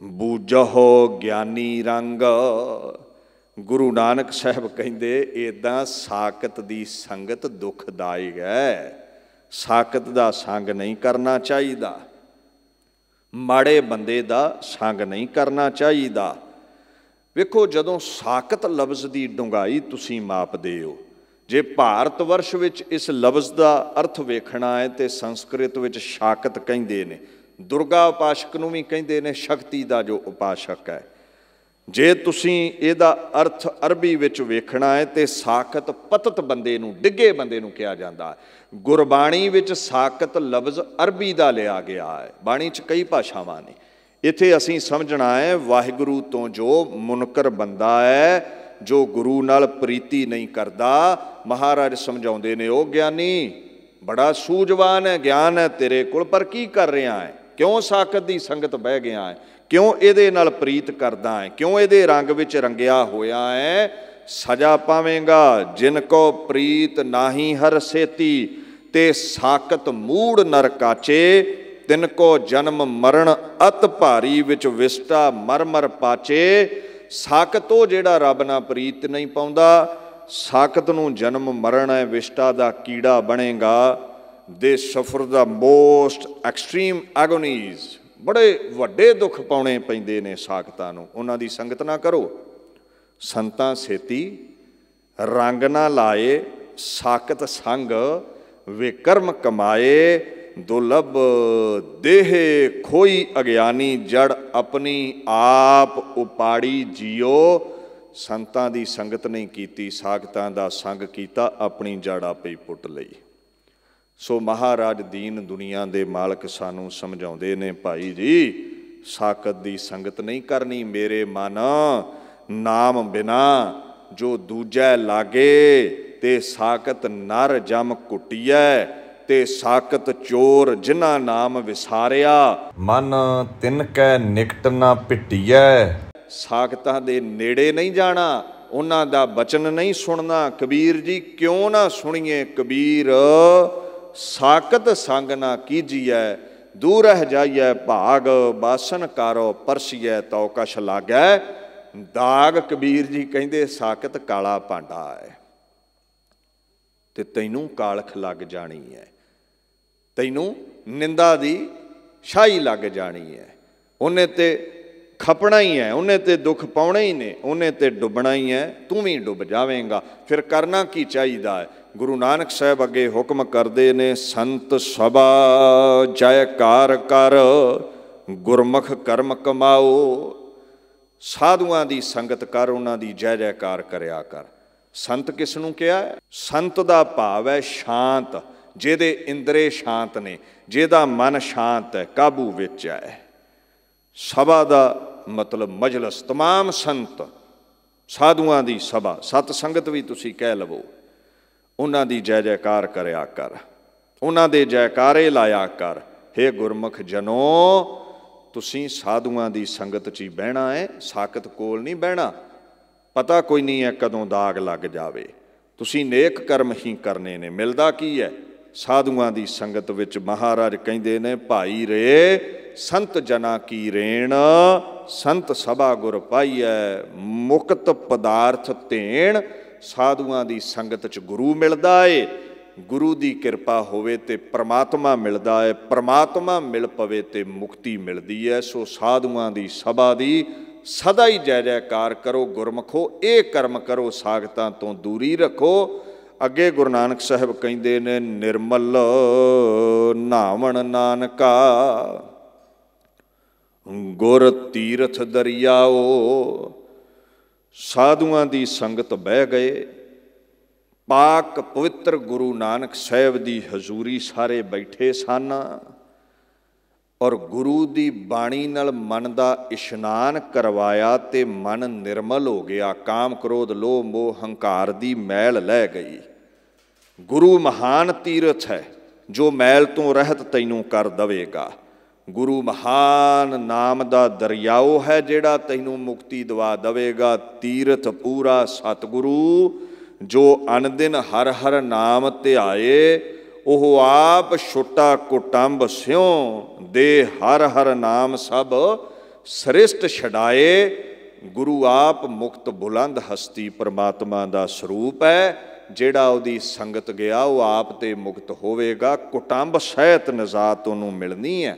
ਬੂਝਹੁ ਗਿਆਨੀ ਰੰਗ। ਗੁਰੂ ਨਾਨਕ ਸਾਹਿਬ ਕਹਿੰਦੇ ਇੱਦਾਂ ਸਾਕਤ ਦੀ ਸੰਗਤ ਦੁਖਦਾਇਕ ਹੈ। ਸਾਕਤ ਦਾ ਸੰਗ ਨਹੀਂ ਕਰਨਾ ਚਾਹੀਦਾ, ਮਾੜੇ ਬੰਦੇ ਦਾ ਸੰਗ ਨਹੀਂ ਕਰਨਾ ਚਾਹੀਦਾ। ਵੇਖੋ, ਜਦੋਂ ਸਾਕਤ ਲਫ਼ਜ਼ ਦੀ ਡੂੰਘਾਈ ਤੁਸੀਂ ਮਾਪਦੇ ਹੋ, ਜੇ ਭਾਰਤ ਵਰਸ਼ ਵਿੱਚ ਇਸ ਲਫ਼ਜ਼ ਦਾ ਅਰਥ ਵੇਖਣਾ ਹੈ ਤੇ ਸੰਸਕ੍ਰਿਤ ਵਿੱਚ ਸ਼ਾਕਤ ਕਹਿੰਦੇ ਨੇ, ਦੁਰਗਾ ਉਪਾਸ਼ਕ ਨੂੰ ਵੀ ਕਹਿੰਦੇ ਨੇ ਸ਼ਕਤੀ ਦਾ ਜੋ ਉਪਾਸ਼ਕ ਹੈ। ਜੇ ਤੁਸੀਂ ਇਹਦਾ ਅਰਥ ਅਰਬੀ ਵਿੱਚ ਵੇਖਣਾ ਹੈ ਤੇ ਸਾਕਤ ਪਤਤ ਬੰਦੇ ਨੂੰ, ਡਿੱਗੇ ਬੰਦੇ ਨੂੰ ਕਿਹਾ ਜਾਂਦਾ ਹੈ। ਗੁਰਬਾਣੀ ਵਿੱਚ ਸਾਕਤ ਲਫ਼ਜ਼ ਅਰਬੀ ਦਾ ਲਿਆ ਗਿਆ ਹੈ। ਬਾਣੀ 'ਚ ਕਈ ਭਾਸ਼ਾਵਾਂ ਨੇ। ਇੱਥੇ ਅਸੀਂ ਸਮਝਣਾ ਹੈ ਵਾਹਿਗੁਰੂ ਤੋਂ ਜੋ ਮੁਨਕਰ ਬੰਦਾ ਹੈ, ਜੋ ਗੁਰੂ ਨਾਲ ਪ੍ਰੀਤੀ ਨਹੀਂ ਕਰਦਾ, ਮਹਾਰਾਜ ਸਮਝਾਉਂਦੇ ਨੇ ਉਹ ਗਿਆਨੀ ਬੜਾ ਸੂਝਵਾਨ ਹੈ, ਗਿਆਨ ਹੈ ਤੇਰੇ ਕੋਲ, ਪਰ ਕੀ ਕਰ ਰਿਹਾ ਹੈ? ਕਿਉਂ ਸਾਕਤ ਦੀ ਸੰਗਤ ਬਹਿ ਗਿਆ ਹੈ? ਕਿਉਂ ਇਹਦੇ ਨਾਲ ਪ੍ਰੀਤ ਕਰਦਾ ਹੈ? ਕਿਉਂ ਇਹਦੇ ਰੰਗ ਵਿੱਚ ਰੰਗਿਆ ਹੋਇਆ ਹੈ? ਸਜ਼ਾ ਪਾਵੇਂਗਾ। ਜਿਨ ਕੋ ਪ੍ਰੀਤ ਨਾਹੀ ਹਰ ਸੇਤੀ, ਤੇ ਸਾਕਤ ਮੂੜ ਨਰ ਕਾਚੇ। ਤਿਨ ਕੋ ਜਨਮ ਮਰਨ ਅਤ ਭਾਰੀ, ਵਿੱਚ ਵਿਸਟਾ ਮਰ ਮਰ ਪਾਚੇ। ਸਾਕਤ ਉਹ ਜਿਹੜਾ ਰੱਬ ਨਾਲ ਪ੍ਰੀਤ ਨਹੀਂ ਪਾਉਂਦਾ, ਸਾਕਤ ਨੂੰ ਜਨਮ ਮਰਨ ਹੈ, ਵਿਸ਼ਟਾ ਦਾ ਕੀੜਾ ਬਣੇਗਾ। ਦੇ ਸਫਰ ਦਾ ਮੋਸਟ ਐਕਸਟ੍ਰੀਮ ਐਗੋਨੀਜ਼, ਬੜੇ ਵੱਡੇ ਦੁੱਖ ਪਾਉਣੇ ਪੈਂਦੇ ਨੇ ਸਾਕਤਾਂ ਨੂੰ। ਉਹਨਾਂ ਦੀ ਸੰਗਤ ਨਾ ਕਰੋ। ਸੰਤਾਂ ਸੇਤੀ रंग ना लाए साकत संग विकर्म कमाए, दुर्लभ देहे खोई अज्ञानी जड़ अपनी आप उपाड़ी जियो। संतां दी संगत नहीं कीती, सागतां दा संग कीता, अपनी जड़ आपे पुट लई। सो महाराज दीन दुनिया दे मालक सानू समझाउंदे ने, भाई जी साकत दी संगत नहीं करनी। मेरे मन नाम बिना जो दूजै लागे, ते साकत नर जम कुटिया, ते साकत चोर जिन्ना नाम विसारिया, मन तिनकै निकट ना पिटिया। साकतां दे नेड़े नहीं जाना, उन्हां दा बचन नहीं सुनना। कबीर जी क्यों ना सुनिए, कबीर साकत संग ना कीजिए, दूर जाइए भाग बासन कारो परसिए तो कश लागै। दाग कबीर जी कहते साकत काला भांडा है, ते तैनू कालख लग जानी है, तैनू निंदा दी शाही लग जानी है। उन्हें ते खपना ही है, उन्हें ते दुख पाने ही ने, उन्हें ते डुबना ही है, तू भी डुब जावेगा। फिर करना की चाहिए है? गुरु नानक साहब अगे हुक्म करते ने, संत सभा जयकार कर, गुरमुख कर्म कमाओ। साधुआं दी संगत कर, उन्हां दी जय जयकार करया कर। संत किस नूं कहा है? संत दा भाव है शांत, जिहदे इंद्रे शांत ने, जिहदा मन शांत है, काबू विच है। सभा दा मतलब मजलस, तमाम संत साधुआं दी सभा, सत संगत भी तुसीं कह लवो, उन्हां दी जय जयकार करया कर, उन्हां दे जयकारे लाया कर। हे गुरमुख जनो, तुसीं साधुआं दी संगत च ही बहना है, साकत कोल नहीं बहना। पता कोई नहीं है कदों दाग लग जावे। तुसीं नेक कर्म ही करने ने। मिलदा की है? साधुआं दी संगत विच महाराज कहंदे ने, भाई रे संत जना की रेण, संत सभा गुर पाईऐ, मुक्त पदार्थ तेण। साधुआं दी संगत च गुरु मिलदा है, गुरु की कृपा होवे ते परमात्मा मिलदा है, परमात्मा मिल पवे ते मुक्ति मिलदी है। सो साधुआं दी सभा दी सदा ही जय जयकार करो। गुरमुखो ये कर्म करो, सागतां तो दूरी रखो। अगे गुरु नानक साहब कहंदे ने, निर्मल नावण नानका, गुर तीरथ दरियाओ। साधुआं दी संगत बह गए, पाक पवित्र गुरु नानक साहब दी हजूरी सारे बैठे सन, और गुरु दी बाणी नाल मन दा इशनान करवाया, ते मन निर्मल हो गया। काम क्रोध लोभ मोह हंकार दी मैल लै गई। गुरु महान तीरथ है, जो मैल तो रहत तैनू कर दवेगा। गुरु महान नाम दा दरियाओ है, जेड़ा तैनू मुक्ति दवा दवेगा। तीरथ पूरा सतगुरु, जो अनदिन हर हर नाम ध्याए, ओह आप छुटा कुटंब स्यों, दे हर हर नाम सब श्रेष्ठ छड़ाए। गुरु आप मुक्त बुलंद हस्ती परमात्मा दा स्वरूप है। जेड़ा उहदी संगत गया वो आप ते मुक्त होवेगा। कुटंब सहित निजात उहनूं मिलनी है।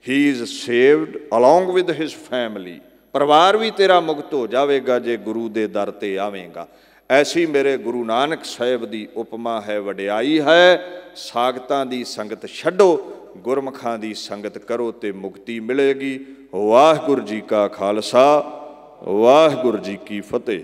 He is saved along with his family. परिवार भी तेरा मुक्त हो जाएगा जे गुरु दे दर ते आवेगा। ऐसी मेरे गुरु नानक साहब दी उपमा है, वडियाई है। सागतां दी संगत छड्डो, गुरमुखां दी संगत करो ते मुक्ति मिलेगी। वाहिगुरू जी का खालसा, वाहिगुरू जी की फतेह।